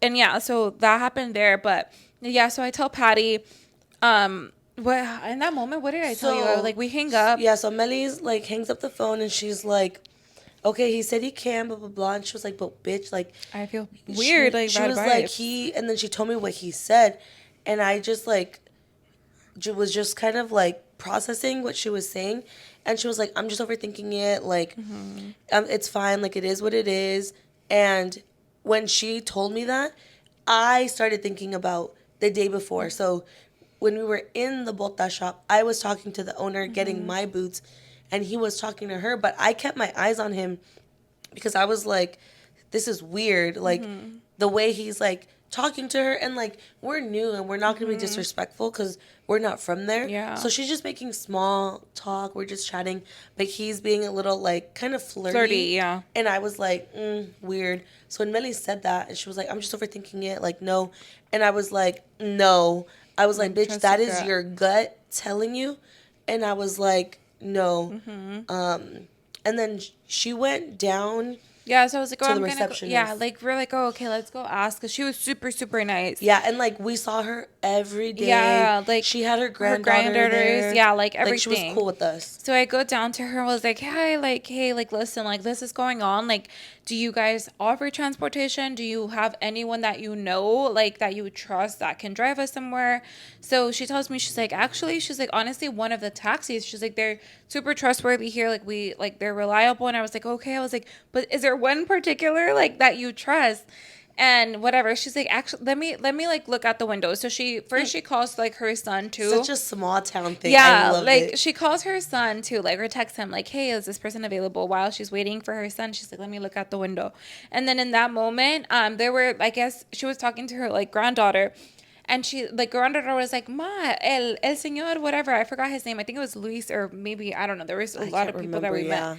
yeah, so that happened there. But yeah, so I tell Patty, what in that moment? What did I tell you? I was like, we hang up. Yeah, so Melly's like hangs up the phone, and she's like, okay, he said he can, blah blah blah. And she was like, but bitch, like I feel weird. She was like, and then she told me what he said, and I just like was just kind of like processing what she was saying, and she was like, I'm just overthinking it, like it's fine, like it is what it is. And when she told me that, I started thinking about the day before. So when we were in the bota shop, I was talking to the owner, getting my boots, and he was talking to her, but I kept my eyes on him because I was like, this is weird. Like, the way he's, like, talking to her, and, like, we're new, and we're not going to be disrespectful because we're not from there. Yeah. So she's just making small talk. We're just chatting, but he's being a little, like, kind of flirty. Yeah. And I was like, weird. So when Melly said that, and she was like, I'm just overthinking it, like, no. And I was like, no. I was like, bitch, that is your gut telling you. And I was like, no. And then she went down Yeah, so I was like, oh, to I'm the gonna go. Yeah, receptionist. like we're like, oh, okay, let's go ask, because she was super, super nice. Yeah, and like we saw her every day. Yeah, like She had her her granddaughter granddaughters, there. yeah, like Like she was everything. cool with us. So I go down to her, was like, hi, like, hey, like, listen, like, this is going on. Like, do you guys offer transportation? Do you have anyone that you know, like, that you trust that can drive us somewhere? So she tells me, she's like, actually, she's like, honestly, one of the taxis, she's like, they're super trustworthy here. Like, they're reliable. And I was like, okay. I was like, but is there one particular, like, that you trust? And whatever, she's like, actually, let me like look out the window. So she calls like her son too. Such a small town thing. I Yeah, love like it. she calls her son too, like, or texts him like, hey, is this person available? While she's waiting for her son, she's like, let me look out the window. And then in that moment, there were, I guess she was talking to her like granddaughter, and she, like, granddaughter was like, ma, el señor, whatever, I forgot his name, I think it was Luis, or maybe, I don't know, there was a I lot can't of people that remember. we met.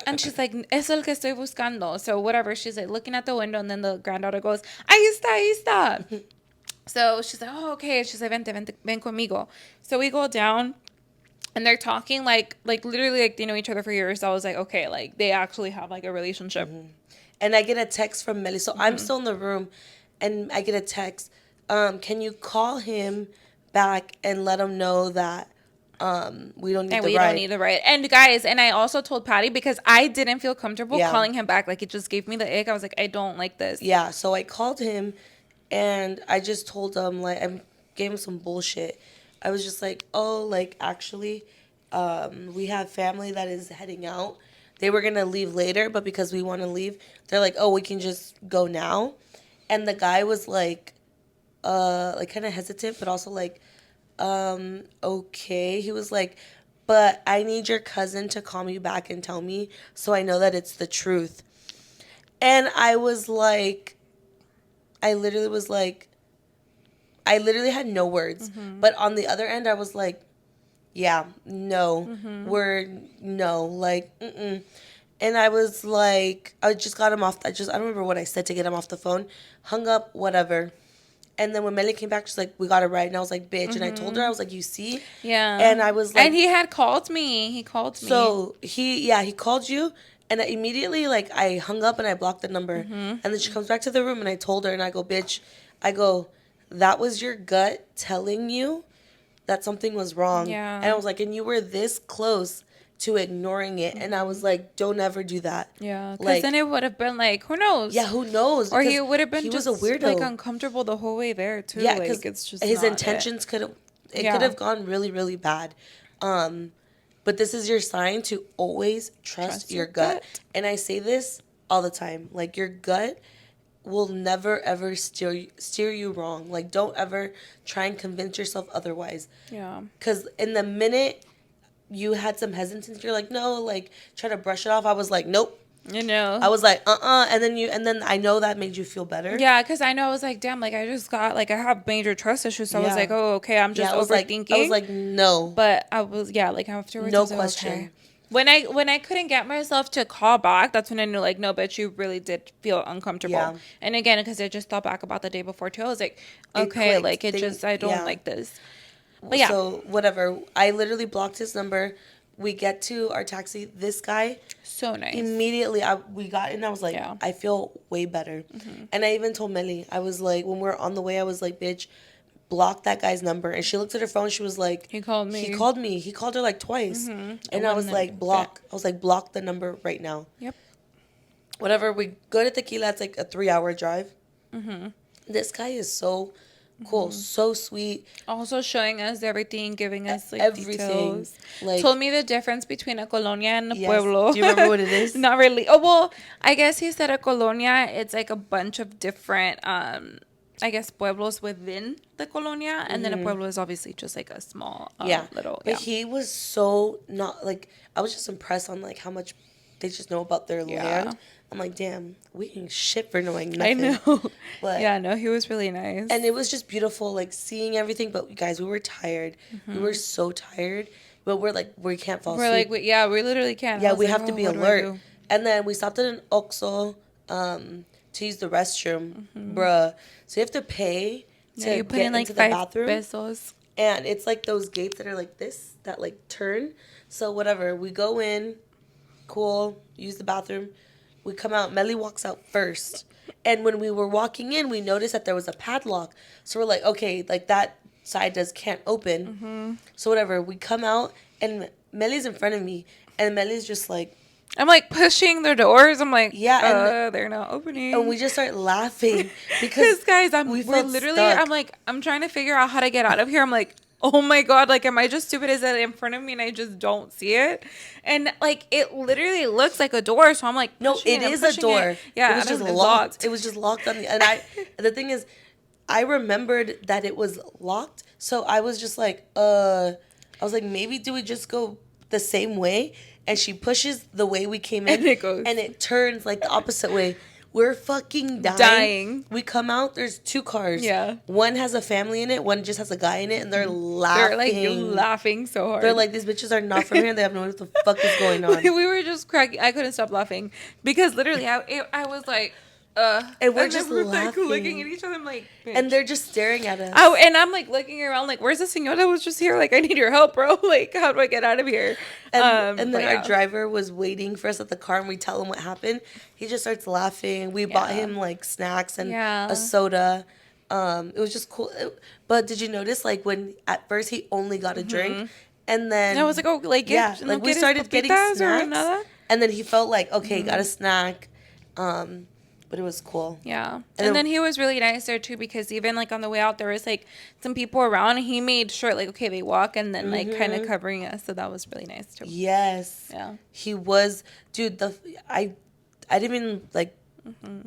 And she's like, es el que estoy buscando. So whatever, she's like looking at the window, and then the granddaughter goes, ahí está, ahí está. So she's like, oh, okay. She's like, vente, vente, ven conmigo. So we go down, and they're talking like literally like they know each other for years. So I was like, okay, like they actually have like a relationship. And I get a text from Mely. So I'm still in the room, and I get a text. Can you call him back and let him know that we don't need And the we ride? don't need the ride. And guys, and I also told Patty, because I didn't feel comfortable Yeah. calling him back. Like, it just gave me the ick. I was like, I don't like this. Yeah, so I called him, and I just told him, like, I gave him some bullshit. I was just like, oh, like, actually, we have family that is heading out. They were going to leave later, but because we want to leave, they're like, oh, we can just go now. And the guy was like kind of hesitant, but also like, okay. He was like, but I need your cousin to call me back and tell me so I know that it's the truth. And I was like, I literally was like, I literally had no words. But on the other end, I was like, yeah, no, no, like, mm-mm. And I was like, I just got him off. I don't remember what I said to get him off the phone. Hung up, whatever. And then when Mely came back, she's like, we got it right. And I was like, bitch. And I told her, I was like, you see? Yeah. And I was like. And he had called me. He called me. So he called you. And immediately, like, I hung up and I blocked the number. And then she comes back to the room and I told her, and I go, bitch, I go, that was your gut telling you that something was wrong. Yeah. And I was like, and you were this close to ignoring it. And I was like, don't ever do that. Yeah. Because Like, then it would have been like, who knows? yeah, who knows? Or he Because would have been he just was a weirdo. like uncomfortable the whole way there too. Yeah, like, because it's just his not intentions could Yeah. have gone really, really bad. But this is your sign to always trust your gut. And I say this all the time. Like, your gut will never, ever steer you wrong. Like, don't ever try and convince yourself otherwise. Yeah. Because in the minute you had some hesitance, you're like, no, like, try to brush it off. I was like, nope. You know. I was like, and then I know that made you feel better. Yeah, because I know, I was like, damn, like, I just got, like, I have major trust issues. So I was Yeah. like, oh, okay, I'm just overthinking. I was like, no. But I was, yeah, like, afterwards, No I was like, question. okay. When I couldn't get myself to call back, that's when I knew, like, no, but you really did feel uncomfortable. Yeah. And again, because I just thought back about the day before too, I was like, okay, like, I don't like this. But yeah. So whatever. I literally blocked his number. We get to our taxi. This guy, So nice. immediately we got in. I was like, Yeah. I feel way better. And I even told Mely, I was like, when we were on the way, I was like, bitch, block that guy's number. And she looked at her phone. She was like, He called me. He called me. He called her like twice. And I was like, block. I was like, block the number right now. Yep. Whatever. We go to Tequila. It's like a 3-hour drive. This guy is so cool, so sweet. Also showing us everything, giving us like Everything. details. Like, Told me the difference between a colonia and a yes. pueblo. Do you remember what it is? Not really. Oh, well, I guess he said a colonia. It's like a bunch of different, I guess, pueblos within the colonia. And then a pueblo is obviously just like a small, little. But he was so not, like, I was just impressed on, like, how much they just know about their land. I'm like, damn, we can shit for knowing nothing. I know. But yeah, no, he was really nice. and it was just beautiful, like, seeing everything. But guys, we were tired. We were so tired. But we're like, we can't fall asleep. We're like, we literally can't. Yeah, I was we like, have to be what do I alert. do? And then we stopped at an Oxxo to use the restroom, bruh. So you have to pay to you put get in like into the 5 bathroom. pesos. And it's like those gates that are like this, that like turn. So whatever, we go in, cool, use the bathroom. We come out. Mely walks out first. And when we were walking in, we noticed that there was a padlock. So we're like, okay, like that side can't open. So whatever. We come out and Mely's in front of me. And Mely's just like, I'm like pushing the doors. I'm like, yeah, they're not opening. and we just start laughing because guys, we're literally, stuck. I'm like, I'm trying to figure out how to get out of here. I'm like, oh my god, like, am I just stupid? Is it in front of me and I just don't see it? And like, it literally looks like a door. So I'm like, no, it is a door. Yeah, it was just locked. It was just locked on the. And the thing is, I remembered that it was locked. So I was just like, I was like, maybe do we just go the same way? And she pushes the way we came in, and it turns like the opposite way. We're fucking dying. We come out, there's 2 cars. Yeah. One has a family in it, one just has a guy in it, and they're laughing. They're like laughing so hard. They're like, these bitches are not from here, and they have no idea what the fuck is going on. We were just cracking. I couldn't stop laughing because literally I was like, and we're just laughing. Like looking at each other. I'm like, bitch. And they're just staring at us. Oh, and I'm like looking around, like, where's the senor that was just here? Like, I need your help, bro. Like, how do I get out of here? And then our driver was waiting for us at the car, and we tell him what happened. He just starts laughing. We bought him like snacks and a soda. It was just cool. But did you notice, like, when at first he only got a drink, and then I was like, oh, like, like we started getting snacks, and then he felt like, okay, got a snack. But it was cool. Yeah. And then he was really nice there too, because even like on the way out, there was like some people around, and he made sure like, okay, they walk, and then like kind of covering us. So that was really nice too. Yes. Yeah. He was, dude, I didn't even like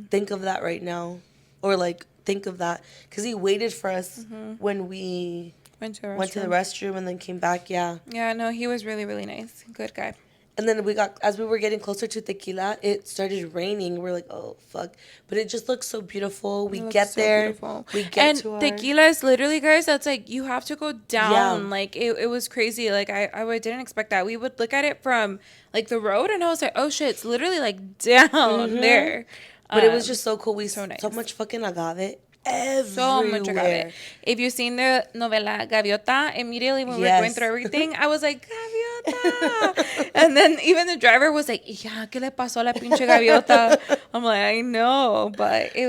think of that right now, or like think of that, because he waited for us when we went to the restroom and then came back. Yeah. Yeah, no, he was really, really nice. Good guy. And then as we were getting closer to Tequila, it started raining. We're like, oh, fuck. But it just looks so beautiful. We get there. Beautiful. We get to Tequila is literally, guys, that's like, you have to go down. Yeah. Like, it was crazy. Like, I didn't expect that. We would look at it from, like, the road, and I was like, oh, shit, it's literally, like, down there. But it was just so cool. We so nice. So much fucking agave. Everywhere. So much agave. If you've seen the novela Gaviota, immediately when we were going through everything, I was like, Gaviota. And then even the driver was like, ya, ¿qué le pasó a la pinche gaviota? I'm like, I know. But it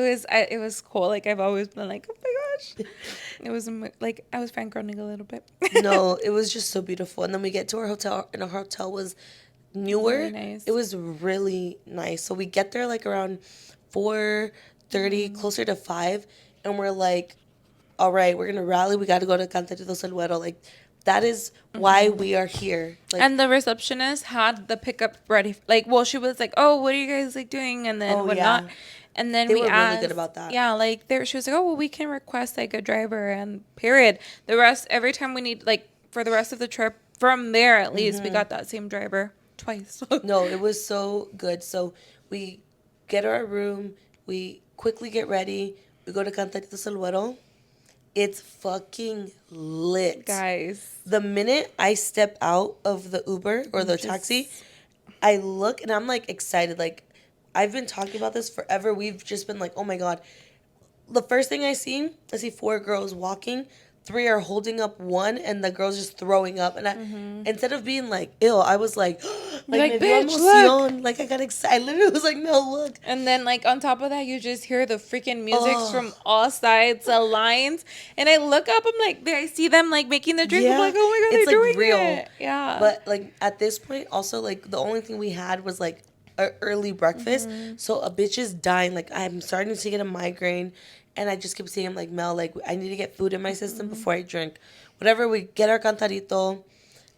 was cool. Like, I've always been like, oh my gosh. It was like, I was fangirling a little bit. No, it was just so beautiful. And then we get to our hotel, and our hotel was newer. Really nice. It was really nice. So we get there like around 4:30, closer to 5. And we're like, all right, we're going to rally. We got to go to Cantaritos El Guero. Like, that is why we are here. Like, and the receptionist had the pickup ready. Like, well, she was like, oh, what are you guys, like, doing? And then whatnot. Yeah. And then we asked. Really good about that. Yeah, like, she was like, oh, well, we can request, like, a driver, and period. The rest, every time we need, like, for the rest of the trip, from there at least, we got that same driver twice. No, it was so good. So we get our room. We quickly get ready. We go to Cantaritos El Guero. It's fucking lit. Guys. The minute I step out of the Uber or the taxi, I look and I'm like excited. Like, I've been talking about this forever. We've just been like, oh my God. The first thing I see 4 girls walking. 3 are holding up one, and the girl's just throwing up. And I, instead of being like ill, I was like, bitch, look. Like, I got excited. I literally was like, no, look. And then, like, on top of that, you just hear the freaking music from all sides, the lines. And I look up, I'm like, I see them, like, making the drink. I'm like, oh my God, they're doing real. It. Yeah. But, like, at this point, also, like, the only thing we had was, like, an early breakfast. So a bitch is dying. Like, I'm starting to get a migraine. And I just keep saying, I'm like, Mel, like, I need to get food in my system before I drink. Whatever, we get our cantarito,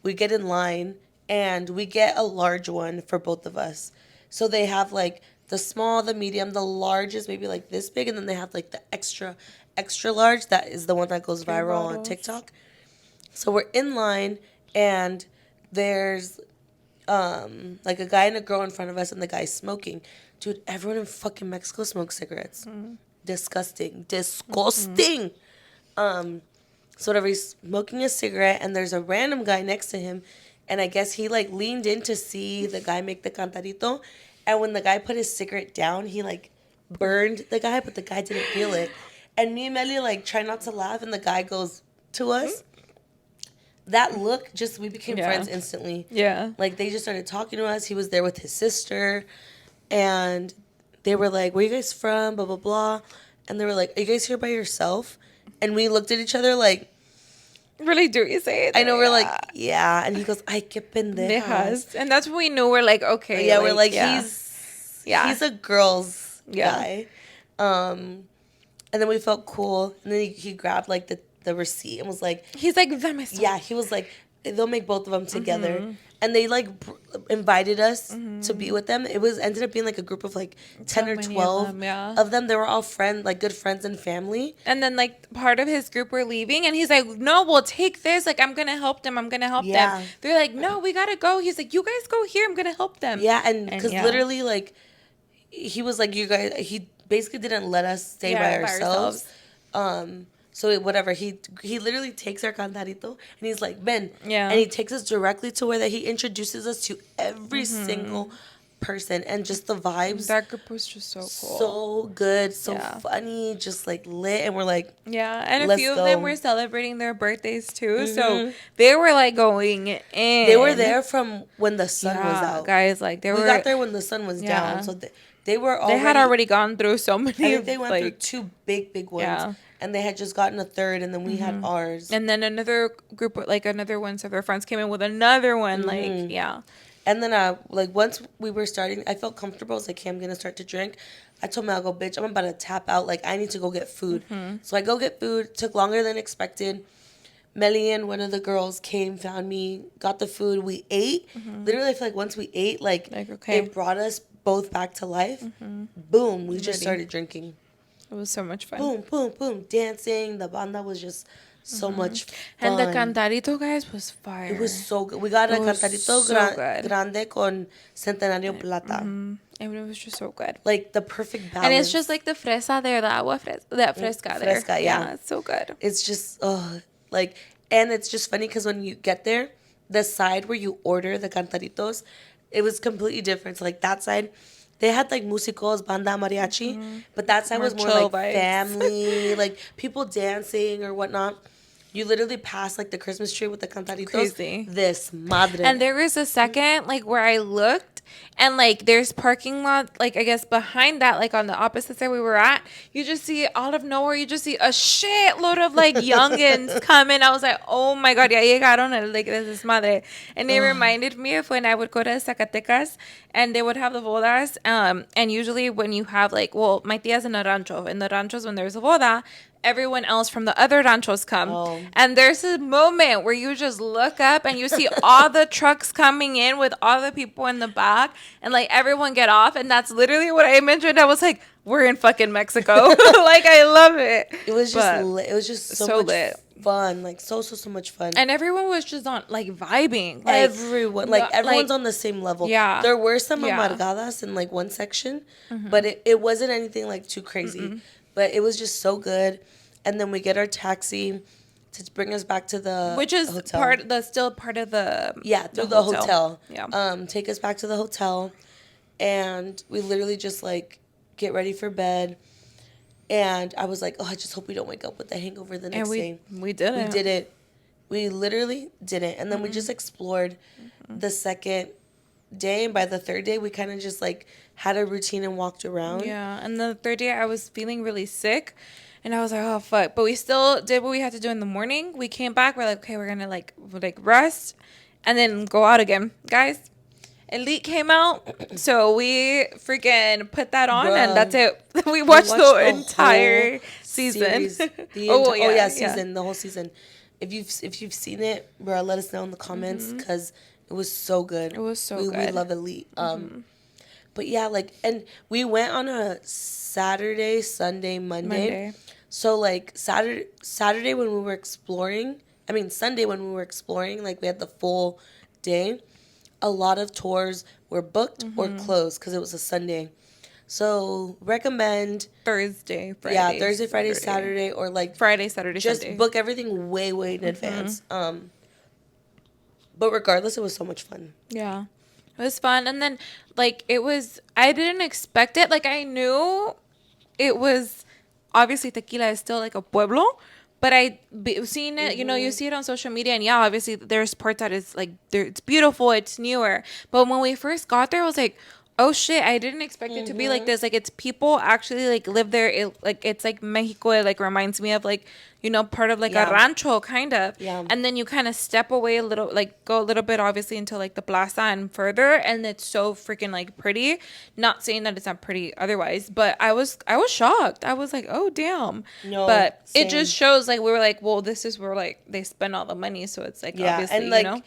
we get in line, and we get a large one for both of us. So they have, like, the small, the medium, the large is maybe, like, this big, and then they have, like, the extra large. That is the one that goes viral on TikTok. So we're in line, and there's, like, a guy and a girl in front of us, and the guy's smoking. Dude, everyone in fucking Mexico smokes cigarettes. Disgusting. So whatever, he's smoking a cigarette, and there's a random guy next to him, and I guess he like leaned in to see the guy make the cantarito, and when the guy put his cigarette down, he like burned the guy, but the guy didn't feel it. And me and Mely like try not to laugh, and the guy goes to us. That look, just we became friends instantly. Yeah. Like, they just started talking to us. He was there with his sister. and they were like, "Where you guys from?" Blah blah blah, and they were like, "Are you guys here by yourself?" And we looked at each other like, Really, do you say it? I know, we're like, Yeah. "Yeah," and he goes, "Ay, qué pendejas." Viejas. And that's when we knew we're like, okay. Yeah, we're like, yeah. Yeah. he's a girl's Yeah. guy. And then we felt cool, and then he grabbed like the receipt and was like, He's like, dame esto. yeah, he was like, they'll make both of them together. And they like invited us to be with them. It was ended up being like a group of like 10 So or many 12 of them, yeah. of them. They were all friends, like good friends and family. And then like part of his group were leaving, and he's like, "No, we'll take this. Like, I'm gonna help them. I'm gonna help Yeah. them." They're like, "No, we gotta go." He's like, "You guys go here. I'm gonna help them." Yeah, and because yeah. literally like he was like, you guys, he basically didn't let us stay by ourselves. So whatever, he literally takes our cantarito and he's like, "Ben," Yeah. and he takes us directly to where that he introduces us to every single person, and just the vibes. That group was just so cool. So good, so funny, just like lit, and we're like, yeah, and a let's few of go. them were celebrating their birthdays too, so they were like going in. They were there from when the sun was out, guys. Like we got there when the sun was down, so they were already, they had already gone through so many. I think they went through two big ones. Yeah. And they had just gotten a third, and then we had ours. And then another group, like another one of their friends came in with another one, like, yeah. And then, like, once we were starting, I felt comfortable. I was like, "Hey, I'm going to start to drink." I told Mel, I go, "Bitch, I'm about to tap out. Like, I need to go get food." So I go get food. Took longer than expected. Mely and one of the girls came, found me, got the food. We ate. Literally, I feel like once we ate, like okay. it brought us both back to life. Boom. We just started drinking. It was so much fun. Boom, boom, boom. Dancing. The banda was just so much fun. And the cantarito, guys, was fire. It was so good. We got a cantarito grande con Centenario Plata. And it was just so good. Like the perfect balance. And it's just like the fresa there, the agua fresca, that fresca there. Fresca, yeah. It's so good. It's just, like, and it's just funny because when you get there, the side where you order the cantaritos, it was completely different. So, like, that side, they had like musicals, banda, mariachi, but that side was more like vibes. family, like people dancing or whatnot. You literally pass like the Christmas tree with the cantaritos. Crazy. This madre. And there was a second like where I looked, and like there's parking lot, like I guess behind that, like on the opposite side we were at, you just see out of nowhere, you just see a shitload of like youngins coming. I was like, oh my god, ya llegaron, like this is madre. And it reminded me of when I would go to Zacatecas and they would have the bodas. And usually when you have like, well, my tia's in a rancho. In the ranchos, when there's a boda, everyone else from the other ranchos come. And there's a moment where you just look up and you see all the trucks coming in with all the people in the back, and like everyone get off, and that's literally what I mentioned. I was like, we're in fucking Mexico. Like, I love it. It was just lit. It was just so much lit. Fun. Like so much fun. And everyone was just on like vibing. Like, everyone, like everyone's on the same level. Yeah. There were some amargadas in like one section, but it wasn't anything like too crazy. But it was just so good. And then we get our taxi to bring us back to the which is hotel. still part of the through the hotel. Yeah. Take us back to the hotel, and we literally just like get ready for bed. And I was like, oh, I just hope we don't wake up with a hangover the next day. We didn't. We didn't. We literally didn't. And then we just explored the second day, and by the third day we kind of just like had a routine and walked around. Yeah. And the third day I was feeling really sick. And I was like, oh, fuck. But we still did what we had to do in the morning. We came back. We're like, okay, we're going to like rest and then go out again. Guys, Elite came out. So we freaking put that on. And that's it. We watched the entire season. Season. The whole season. If you've seen it, bro, let us know in the comments because it was so good. It was so good. We love Elite. But yeah, like, and we went on a Saturday, Sunday, Monday. So like Saturday when we were exploring, Sunday when we were exploring, like we had the full day. A lot of tours were booked or closed because it was a Sunday. So recommend Thursday, Friday. Yeah, Thursday, Friday, Saturday, or like Friday, Saturday, just Sunday. book everything way in advance. But regardless, it was so much fun. Yeah. It was fun. And then like I didn't expect it. Like I knew it was obviously tequila is still like a pueblo, but seen it, you see it on social media, and yeah, obviously there's parts that is like it's beautiful, it's newer. But when we first got there, I was like, Oh shit, I didn't expect it to be like this. Like it's people actually like live there. It's like Mexico. It like reminds me of like, part of like a Yeah. rancho kind of. Yeah. And then you kind of step away a little, like go a little bit obviously into like the plaza and further, and it's so freaking like pretty. Not saying that it's not pretty otherwise, but I was shocked. I was like, "Oh damn." No, But same. it just shows like we were like, "Well, this is where like they spend all the money." So it's like Yeah, obviously, and like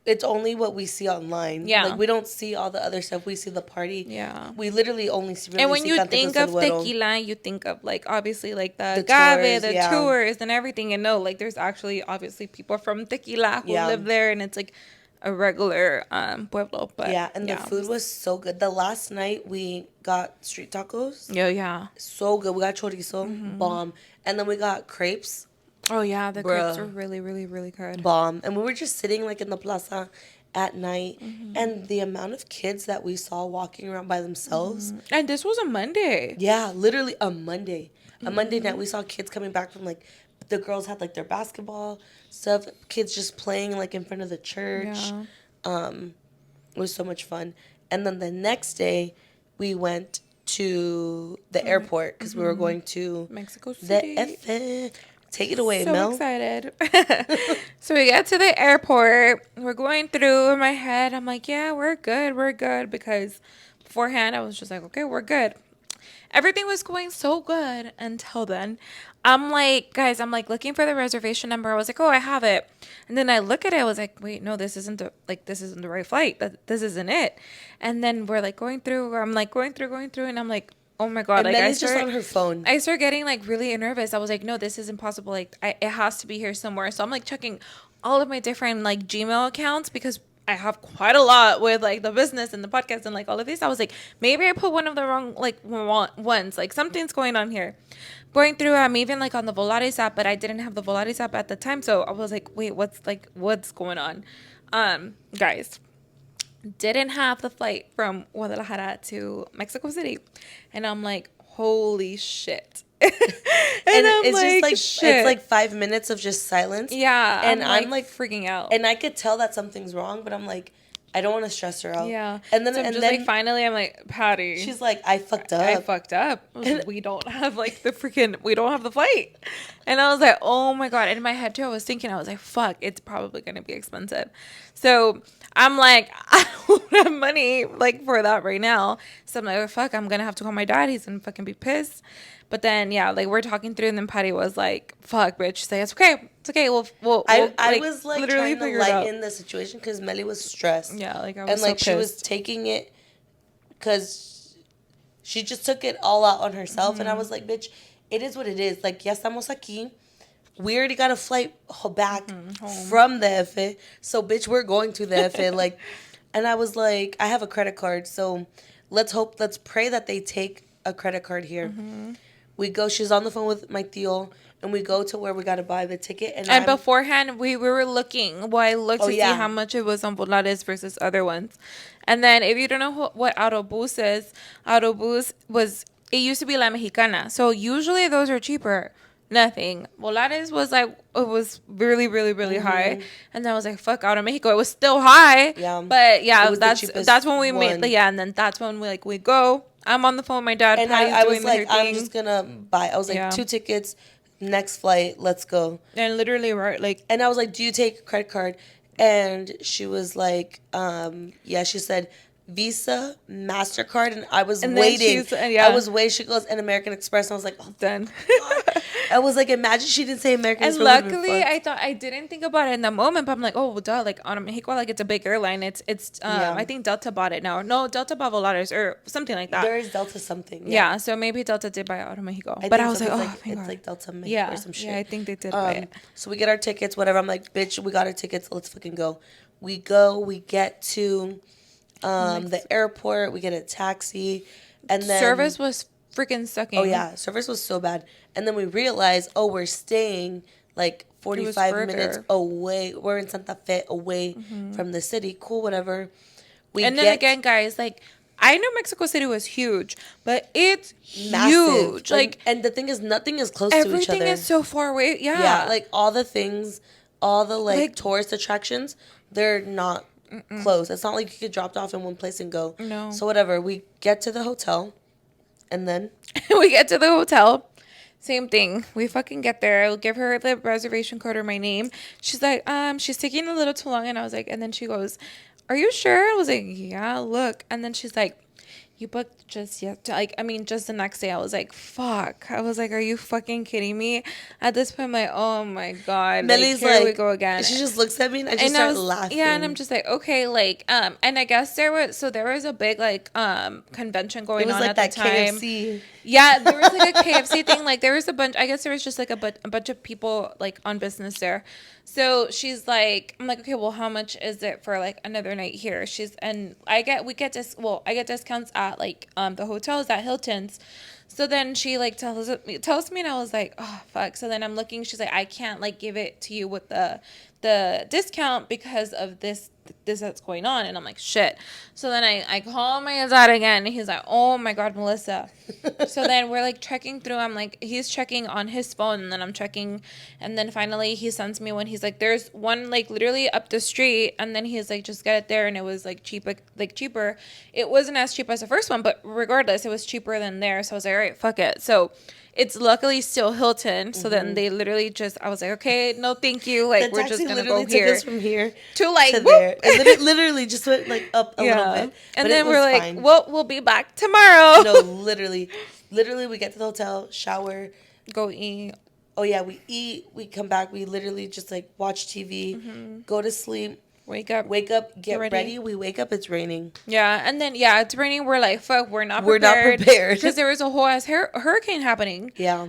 it's only what we see online. Yeah. Like we don't see all the other stuff. We see the party. Yeah. We literally only see And when see you Cantaritos think El of Guero. tequila, you think of like obviously like the tours, agave, the yeah. tours, and everything. And no, like there's actually obviously people from tequila who Yeah. live there, and it's like a regular pueblo. But Yeah, and the food was so good. The last night we got street tacos. Yeah. So good. We got chorizo, bomb. And then we got crepes, Oh yeah, the Bruh. crepes were really, really, really good. bomb. And we were just sitting like in the plaza at night. And the amount of kids that we saw walking around by themselves. And this was a Monday. Yeah, literally a Monday. A Monday night, we saw kids coming back from like, the girls had like their basketball stuff. Kids just playing like in front of the church. Yeah. It was so much fun. And then the next day, we went to the airport because we were going to Mexico the City. Efe. Take it away, So Mel. excited. So we get to the airport. We're going through in my head. I'm like, yeah, we're good. We're good. Because beforehand, I was just like, okay, we're good. Everything was going so good until then. I'm like, guys, I'm like looking for the reservation number. I was like, oh, I have it. And then I look at it. I was like, wait, no, this isn't the right flight. This isn't it. And then we're like going through. I'm like going through, and I'm like, oh my god, And like Melly's just on her phone. I started getting like really nervous. I was like, no, this is impossible. Like it has to be here somewhere. So I'm like checking all of my different like Gmail accounts because I have quite a lot with like the business and the podcast and like all of these. I was like, maybe I put one of the wrong like ones. Like something's going on here. Going through, I'm even like on the Volaris app, but I didn't have the Volaris app at the time. So I was like, wait, what's going on? Guys, didn't have the flight from Guadalajara to Mexico City. And I'm like, holy shit. and I'm it's like, just like shit. it's like 5 minutes of just silence. Yeah. And I'm like freaking out. And I could tell that something's wrong, but I'm like, I don't want to stress her out. Yeah. And then so and just then like finally I'm like, Patty. she's like, I fucked up. I fucked up. We don't have like we don't have the flight. And I was like, oh my god. And in my head too, I was like, fuck, it's probably gonna be expensive. So I'm like, I don't have money like for that right now. So I'm like, oh, fuck, I'm gonna have to call my dad. He's gonna fucking be pissed. But then yeah, like we're talking through, and then Patty was like, fuck, bitch. She's like, it's okay. It's okay. I was like trying to lighten the situation because Melly was stressed. Yeah, like I was and like so she was taking it because she just took it all out on herself. And I was like, bitch, it is what it is. Like, ya estamos aquí. We already got a flight back from the Efe. So, bitch, we're going to the Efe. Like, and I was like, I have a credit card. So let's pray that they take a credit card here. We go, she's on the phone with my tío. And we go to where we got to buy the ticket. And beforehand, we were looking. Well, I looked to see how much it was on Volaris versus other ones. And then if you don't know what Autobus is, it used to be La Mexicana. So usually those are cheaper. Nothing. Volaris was like, it was really, really, really high. And then I was like, fuck, out of Mexico. It was still high. Yeah. But yeah, that's when we made, and then that's when we go. I'm on the phone with my dad. And I was like, I'm just going to buy. I was like, 2 tickets. Next flight, let's go. And literally, right, like, and I was like, do you take a credit card? And she was like, yeah. She said Visa, MasterCard, and I was waiting. I was waiting. She goes, and American Express. And I was like, oh, done. I was like, imagine she didn't say American Express. And luckily, I didn't think about it in the moment, but I'm like, oh, duh, like on Mexico, like it's a big airline. It's I think Delta bought it now. No, Delta bought Volaris or something like that. There is Delta something. Yeah, so maybe Delta did buy out of Mexico. But I was like, oh, it's like Delta Mexico or some shit. Yeah, I think they did buy it. So we get our tickets, whatever. I'm like, bitch, we got our tickets. Let's fucking go. We go. We get to the airport. We get a taxi, and then service was freaking sucking. Oh yeah, service was so bad. And then we realized, oh, we're staying like 45 minutes away. We're in Santa Fe, away from the city. Cool, whatever. Then again, guys, like, I know Mexico City was huge, but it's massive. Huge. Like, and the thing is, nothing is close to each other. Everything is so far away. Yeah. Yeah, like all the things, all the like tourist attractions, they're not close. It's not like you get dropped off in one place and go. No. So whatever. We get to the hotel, and then We get to the hotel. Same thing. We fucking get there. I'll give her the reservation code or my name. She's like, she's taking a little too long. And I was like, and then she goes, are you sure? I was like, yeah, look. And then she's like, you booked just yet. Like, I mean, just the next day. I was like, fuck. I was like, are you fucking kidding me? At this point, I'm like, oh my God. Melly's here we go again. She just looks at me and I just start laughing. Yeah, and I'm just like, okay, like, and I guess there was a big like convention going on at the time. KFC. Yeah, there was like a KFC thing. Like there was a bunch. I guess there was just like a bunch of people like on business there. So she's like, I'm like, okay, well, how much is it for like another night here? I get discounts at like the hotels at Hilton's. So then she like tells me, and I was like, oh fuck. So then I'm looking. She's like, I can't like give it to you with the discount because of this that's going on. And I'm like, shit. So then I call my dad again, and he's like, oh my God, Melissa. So then we're like checking through. I'm like, he's checking on his phone, and then I'm checking, and then finally he sends me one. He's like, there's one like literally up the street, and then he's like, just get it there, and it was like cheaper. It wasn't as cheap as the first one, but regardless, it was cheaper than there. So I was like, all right, fuck it. So it's luckily still Hilton. So then they literally I was like, okay, no, thank you. Like, we're just going to go here. Took us from here to like, to there. It literally just went like up a little bit. And then we're like, fine. Well, we'll be back tomorrow. No, literally we get to the hotel, shower. Go eat. Oh yeah, we eat, we come back, we literally just like watch TV, go to sleep. Wake up, get ready. We wake up, it's raining. Yeah, and then it's raining. We're like, fuck, we're not prepared because there was a whole ass hurricane happening. Yeah.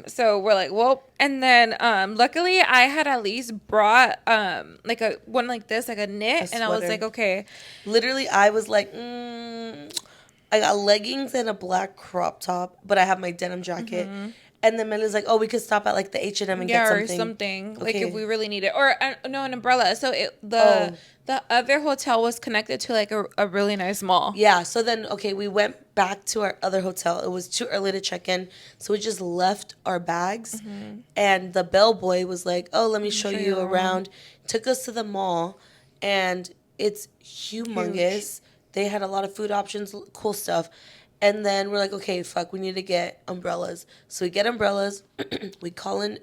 So we're like, well, and then luckily I had at least brought like a one like this, like a knit, and I was like, okay. Literally, I was like, I got leggings and a black crop top, but I have my denim jacket. And then Mely's like, oh, we could stop at like the H&M and get something. Or something. Okay. Like if we really need it. Or, no, an umbrella. So the other hotel was connected to like a really nice mall. Yeah. So then, okay, we went back to our other hotel. It was too early to check in. So we just left our bags. And the bellboy was like, oh, let me show you around. Took us to the mall. And it's humongous. Huge. They had a lot of food options, cool stuff. And then we're like, okay, fuck, we need to get umbrellas. So we get umbrellas. We call in.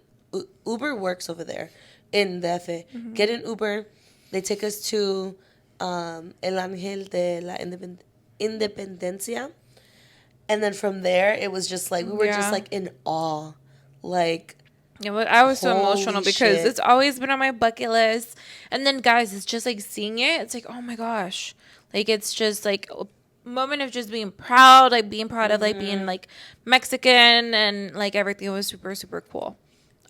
Uber works over there in the F. Get an Uber. They take us to El Ángel de la Independencia. And then from there, it was just like, we were just like in awe. Like, yeah, but I was so emotional because it's always been on my bucket list. And then, guys, it's just like seeing it. It's like, oh my gosh. Like, it's just like moment of just being proud, like being proud of like being like Mexican, and like everything was super, super cool.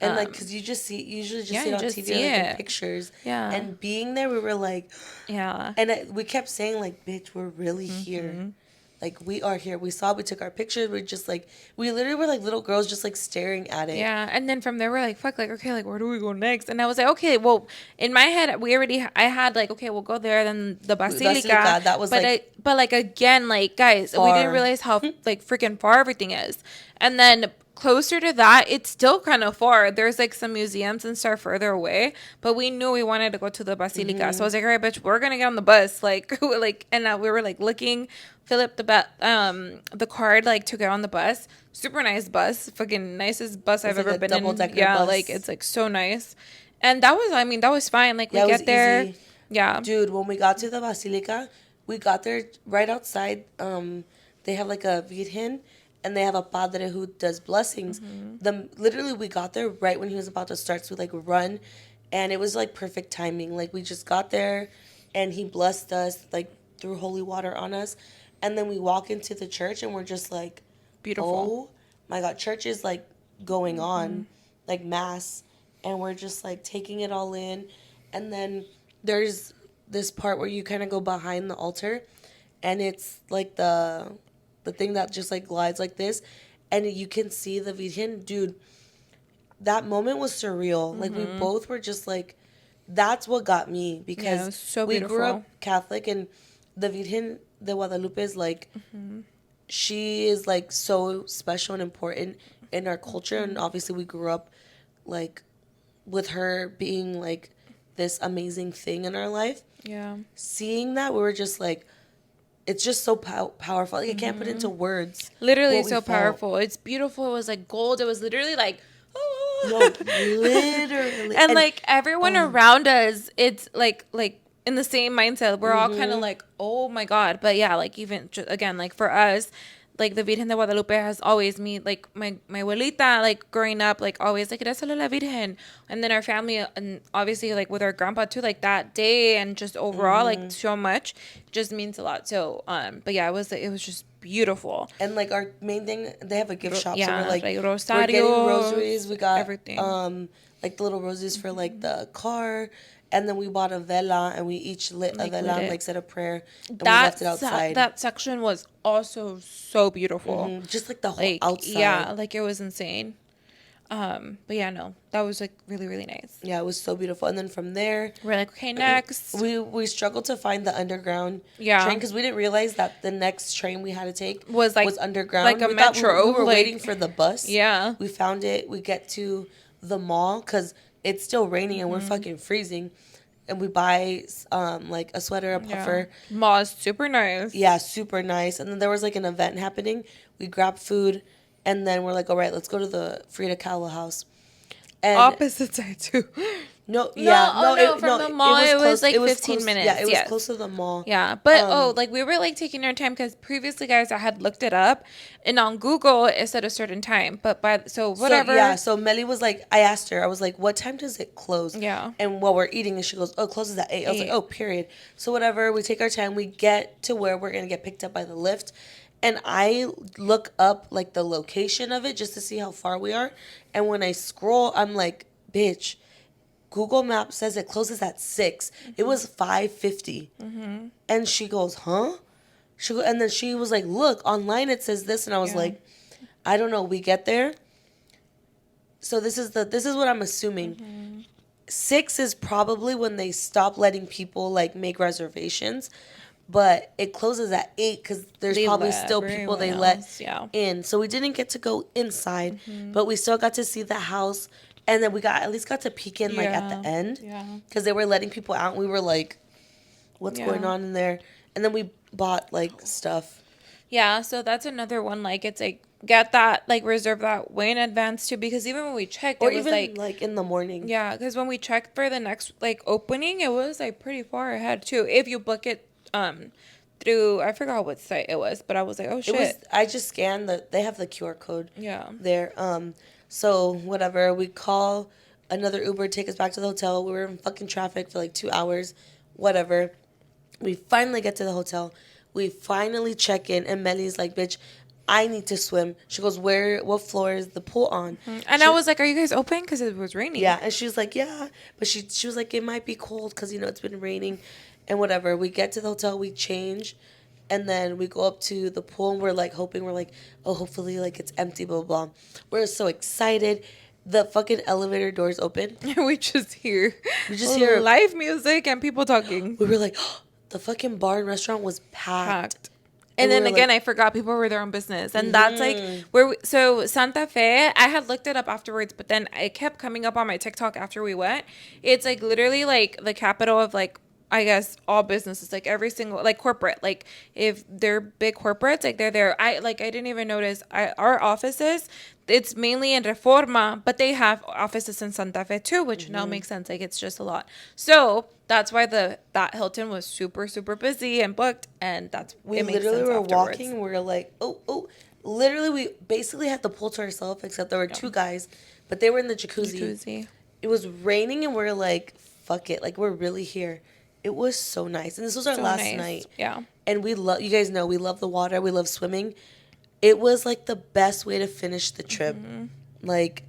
And like, cause you usually just see it on TV, like in pictures. Yeah. And being there, we were like, yeah. And we kept saying like, bitch, we're really here. Like, we are here. We took our pictures. We're just like, we literally were like little girls just like staring at it. Yeah. And then from there, we're like, fuck, like, okay, like, where do we go next? And I was like, okay, well, in my head, I had like, okay, we'll go there. Then the Basilica. That was but like, again, like, guys, far. We didn't realize how like freaking far everything is. And then closer to that, it's still kind of far. There's like some museums and stuff further away, but we knew we wanted to go to the Basilica. So I was like, all right, bitch, we're gonna get on the bus. Like, and we were like looking, fill up the card like to get on the bus. Super nice bus, fucking nicest bus I've ever been in. Yeah, bus. Like it's like so nice, and that was fine. Like we get there, easy. Yeah, dude. When we got to the Basilica, we got there right outside. They have like a Virgen. And they have a padre who does blessings. Literally, we got there right when he was about to start. So we like run, and it was like perfect timing. Like we just got there, and he blessed us, like threw holy water on us, and then we walk into the church, and we're just like, beautiful. Oh my God, church is like going on, like mass, and we're just like taking it all in, and then there's this part where you kind of go behind the altar, and it's like the thing that just like glides like this, and you can see the Virgen. Dude, that moment was surreal. Like we both were just like, that's what got me, because it was so we beautiful. Grew up Catholic, and the Virgen de Guadalupe is like, she is like so special and important in our culture, and obviously we grew up like with her being like this amazing thing in our life. Yeah. Seeing that, we were just like, it's just so powerful. Like, I can't put into words. Literally what we so felt. powerful. It's beautiful. It was like gold. It was literally like, No, literally. and like everyone around us, it's like in the same mindset. We're all kind of like, oh my God. But yeah, like even again, like for us, like the Virgen de Guadalupe has always me, like my abuelita, like growing up, like always like, "Gracias a la Virgen." And then our family, and obviously like with our grandpa too, like that day and just overall, like so much just means a lot. So, but yeah, it was just beautiful. And like our main thing, they have a gift shop. Yeah, So we're like rosarios, we're getting rosaries. We got everything. like the little roses for like the car. And then we bought a vela, and we each lit a vela and like said a prayer, and we left it outside. That section was also so beautiful. Just like the whole Like outside. yeah, like it was insane. But yeah, no, that was like really, really nice. Yeah, it was so beautiful. And then from there, We're like, okay, next. we struggled to find the underground Yeah. train because we didn't realize that the next train we had to take Was underground, like a we thought metro. We were like, waiting for the bus. Yeah. We found it. We get to the mall because it's still raining and we're fucking freezing. And we buy like a sweater, a puffer. Yeah. Mall's super nice. Yeah, super nice. And then there was like an event happening. We grabbed food, and then we're like, all right, let's go to the Frida Kahlo house. And opposite side too. No, from the mall it was like 15 minutes. Yeah, it was close to the mall. Yeah, but like we were like taking our time because previously, guys, I had looked it up, and on Google it said a certain time. But whatever. So Mely was like, I asked her, I was like, what time does it close? Yeah. And while we're eating, and she goes, oh, it closes at 8. I was like, oh, period. So whatever, we take our time. We get to where we're gonna get picked up by the lift. And I look up like the location of it just to see how far we are. And when I scroll, I'm like, bitch, Google Maps says it closes at 6. It was 5:50. And she goes, huh? And then she was like, look, online it says this. And I was like, I don't know. We get there. So this is what I'm assuming. 6 is probably when they stop letting people like make reservations. But it closes at 8 because there's probably still people they let in. So we didn't get to go inside, but we still got to see the house. And then we at least got to peek in like at the end. Yeah. Because they were letting people out. And we were like, what's going on in there? And then we bought like stuff. Yeah, so that's another one. Like it's like get that, like reserve that way in advance too. Because even when we checked, or it was even like in the morning. Yeah, because when we checked for the next like opening, it was like pretty far ahead too. If you book it through, I forgot what site it was, but I was like, oh shit. I just scanned they have the QR code. Yeah. There. So whatever, we call another Uber, take us back to the hotel. We were in fucking traffic for like 2 hours. Whatever. We finally get to the hotel. We finally check in, and Mely's like, bitch, I need to swim. She goes, what floor is the pool on? And I was like, are you guys open? Because it was raining. Yeah, and she was like, yeah. But she was like, it might be cold because, it's been raining. And whatever, we get to the hotel, we change, and then we go up to the pool, and we're like hoping, oh, hopefully like it's empty, blah, blah, blah. We're so excited. The fucking elevator doors open. we just hear live music and people talking. We were like, oh, the fucking bar and restaurant was packed. And then again, I forgot people were their own business. And that's like so Santa Fe, I had looked it up afterwards, but then it kept coming up on my TikTok after we went. It's like literally like the capital of like, I guess all businesses, like every single, like corporate, like if they're big corporates, like they're there. I didn't even notice our offices. It's mainly in Reforma, but they have offices in Santa Fe too, which now makes sense. Like it's just a lot. So that's why that Hilton was super, super busy and booked. And we literally were walking and we were like, oh, literally we basically had the pool to ourselves, except there were 2 guys, but they were in the jacuzzi. It was raining and we were like, fuck it. Like we're really here. It was so nice. And this was our last night. Yeah. And we love, you guys know, we love the water. We love swimming. It was like the best way to finish the trip. Like,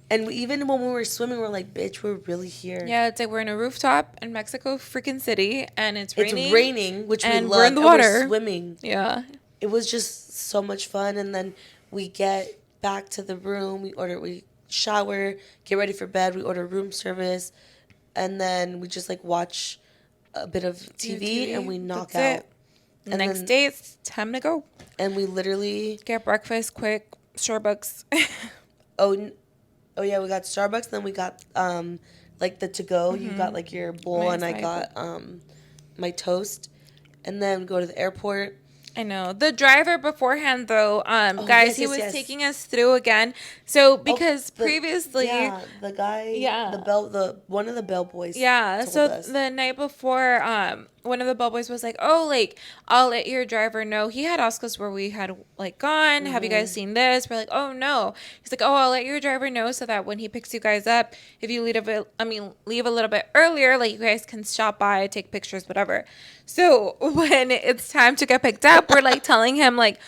and even when we were swimming, we're like, bitch, we're really here. Yeah, it's like we're in a rooftop in Mexico freaking City and it's raining. It's raining, which and we love. We're in the water. And we're swimming. Yeah. It was just so much fun. And then we get back to the room. We shower, get ready for bed. We order room service. And then we just like watch a bit of TV and we knock out. The next day it's time to go. And we literally get breakfast quick, Starbucks. oh yeah, we got Starbucks, then we got like the to go. You got like your bowl, and I My got my toast, and then go to the airport. I know. The driver beforehand, though, Oh, guys, yes, he yes, was yes. taking us through again. So, Oh, because previously, the guy, Yeah. the one of the bellboys, yeah, told so us. the night before, one of the bellboys was like, "Oh, like I'll let your driver know." He had asked us where we had like gone. Have you guys seen this? We're like, "Oh no." He's like, "Oh, I'll let your driver know so that when he picks you guys up, if you leave a little bit earlier, like you guys can stop by, take pictures, whatever." So when it's time to get picked up, we're like telling him like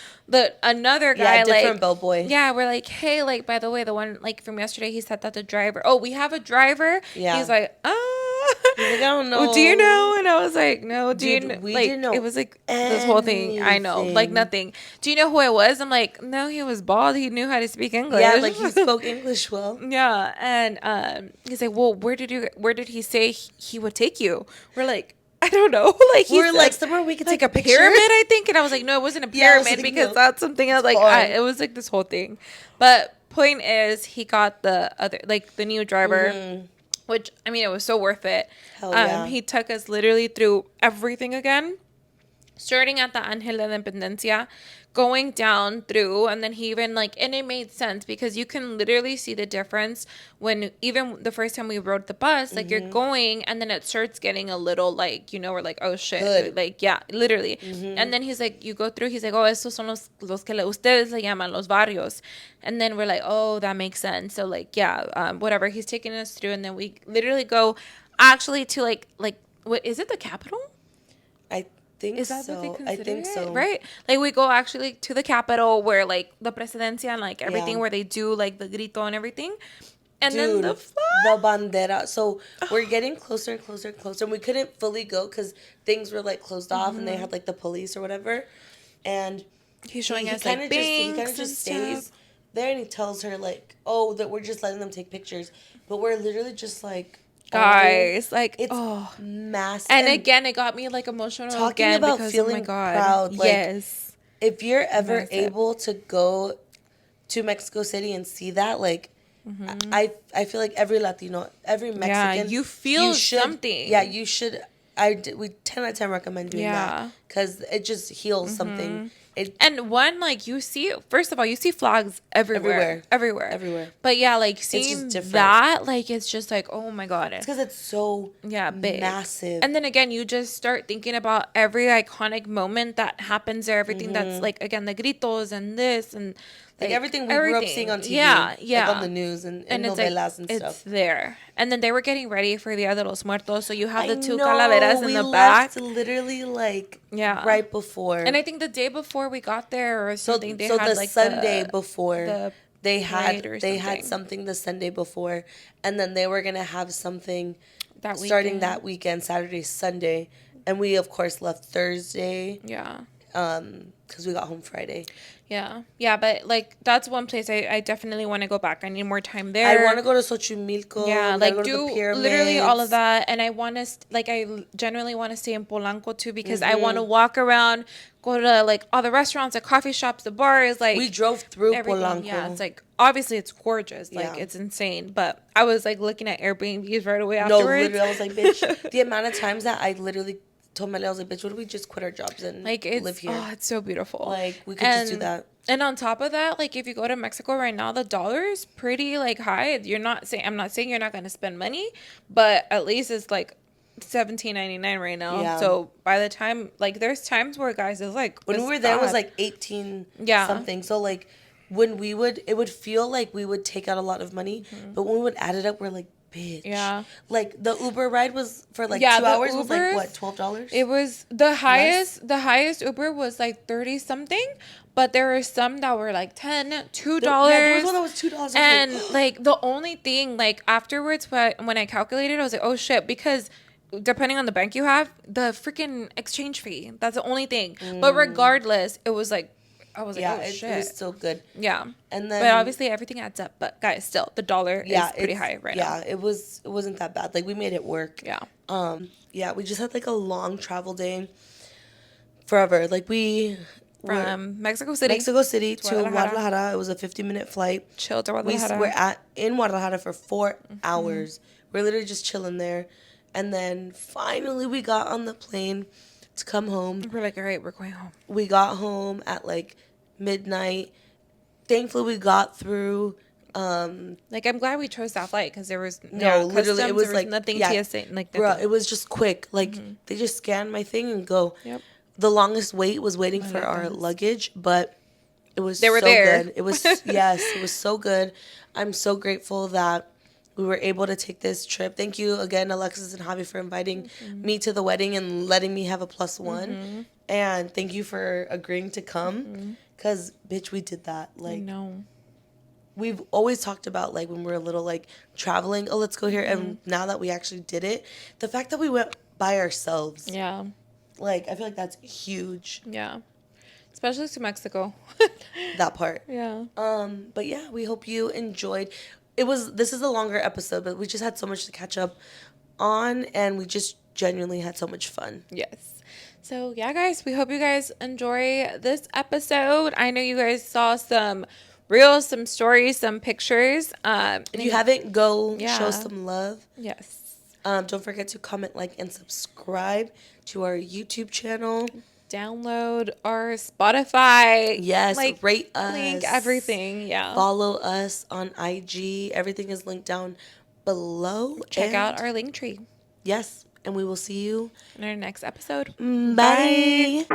another guy, different like bellboy. yeah, we're like, "Hey, like by the way, the one like from yesterday, he said that the driver. Oh, we have a driver." Yeah. He's like, He's like, I don't know. well, do you know? And I was like, no. Do you Dude, know? we Like, didn't know it was like this whole thing. I know, like anything. nothing. Do you know who it was? I'm like, no, he was bald. He knew how to speak English. Yeah, like he spoke English well. Yeah, and he's like, well, where did he say he would take you? We're like, I don't know. Like We're like, somewhere we could like take a picture. pyramid, I think. And I was like, no, it wasn't a Yeah, I was pyramid like, because no. that's something else. Like, it was like this whole thing. But point is, he got the other, like the new driver. Which, I mean, it was so worth it. Hell yeah. He took us literally through everything again. Starting at the Ángel de la Independencia, going down through, and then he even, like, and it made sense because you can literally see the difference when, even the first time we rode the bus, like, you're going, and then it starts getting a little, like, we're like, oh, shit. Good. Like, yeah, literally. And then he's like, you go through, he's like, oh, estos son los que ustedes le llaman los barrios. And then we're like, oh, that makes sense. So, like, yeah, whatever. He's taking us through, and then we literally go actually to, like, what, is it the capital? Is that What they consider I think it? so. Right? Like, we go actually to the Capitol where, like, the Presidencia and, like, everything where they do, like, the grito and everything. And Dude, then the flag. the bandera. So we're getting closer and closer and closer. And we couldn't fully go because things were, like, closed off and they had, like, the police or whatever. And He's showing us, kinda like, he kind banks of and just stays stuff. there and he tells her, like, oh, that we're just letting them take pictures. But we're literally just, like, Guys, like, it's oh. massive. And again, it got me, like, emotional talking again about because, feeling oh, my God. proud. Like, yes. if you're ever Massive. able to go to Mexico City and see that, like, I feel like every Latino, every Mexican, you feel should, something. Yeah, you should. We 10 out of 10 recommend doing that because it just heals something. And one, like, you see, first of all, you see flags everywhere. But yeah, like, seeing that, like, it's just like, oh my God. It's because it's so big. massive. And then again, you just start thinking about every iconic moment that happens there, everything that's, like, again, the gritos and this and like everything we grew up seeing on TV. Yeah. Like on the news and novelas and stuff. It's there. And then they were getting ready for Dia de los Muertos, so you have the two calaveras in the back. Literally, like, right before. And I think the day before we got there or something, they had, the like, Sunday before, they had had something the Sunday before, and then they were gonna have something that starting that weekend, Saturday, Sunday, and we of course left Thursday. Yeah. Because we got home Friday. Yeah, but, like, that's one place I definitely want to go back. I need more time there. I want to go to Xochimilco. Yeah, like, do literally all of that. And I want to, I genuinely want to stay in Polanco, too, because I want to walk around, go to, like, all the restaurants, the coffee shops, the bars, like. We drove through everything. Polanco. Yeah, it's, like, obviously it's gorgeous. Like, it's insane. But I was, like, looking at Airbnbs right away afterwards. No, literally, I was like, bitch, the amount of times that I literally told Mely, I was like, bitch, what if we just quit our jobs and live here? Oh, it's so beautiful. Like, we could just do that. And on top of that, like, if you go to Mexico right now, the dollar is pretty, like, high. I'm not saying you're not going to spend money, but at least it's, like, $17.99 right now. Yeah. So by the time, like, there's times where, guys, it's like, when we were there, it was like 18 something. So, like, when it would feel like we would take out a lot of money, but when we would add it up, we're like, bitch. Yeah. Like, the Uber ride was for, like, 2 hours was, like, what, $12? It was the highest Uber was, like, 30 something, but there were some that were, like, $10, $2. Yeah, there was one that was $2. And, like, the only thing, like, afterwards, when I calculated, I was like, oh, shit, because depending on the bank you have, the freaking exchange fee, that's the only thing. But regardless, it was, like, I was like, oh, shit. It was still good. Yeah. And then, but obviously everything adds up. But guys, still, the dollar is pretty high right now. Yeah, it wasn't that bad. Like, we made it work. Yeah. Yeah, we just had, like, a long travel day. Forever. Like, from Mexico City to Guadalajara. It was a 50-minute flight. Chill to Guadalajara. We were in Guadalajara for 4 hours. We're literally just chilling there. And then finally we got on the plane to come home. We're like, all right, we're going home. We got home at like midnight. Thankfully, we got through. Like, I'm glad we chose that flight because there was Literally, it was there like nothing yeah, TSA, like bruh, nothing. it was just quick. Like they just scanned my thing and go. Yep. The longest wait was waiting Oh for my our goodness. luggage, but it was They were so there. good. It was yes, it was so good. I'm so grateful that we were able to take this trip. Thank you again, Alexis and Javi, for inviting me to the wedding and letting me have a +1. And thank you for agreeing to come. Cause bitch, we did that. I Like know. we've always talked about like when we were little, like traveling. Oh, let's go here. And now that we actually did it, the fact that we went by ourselves, Yeah. like I feel like that's huge. Yeah. Especially to Mexico. That part. Yeah. But yeah, we hope you enjoyed. This is a longer episode, but we just had so much to catch up on, and we just genuinely had so much fun. Yes. So yeah, guys, we hope you guys enjoy this episode. I know you guys saw some reels, some stories, some pictures. If you haven't, go Yeah. show some love. Yes. Don't forget to comment, like, and subscribe to our YouTube channel. Download our Spotify. Yes, like, rate us. link everything. Yeah. Follow us on IG. Everything is linked down below. Check out our link tree. Yes, and we will see you in our next episode. Bye.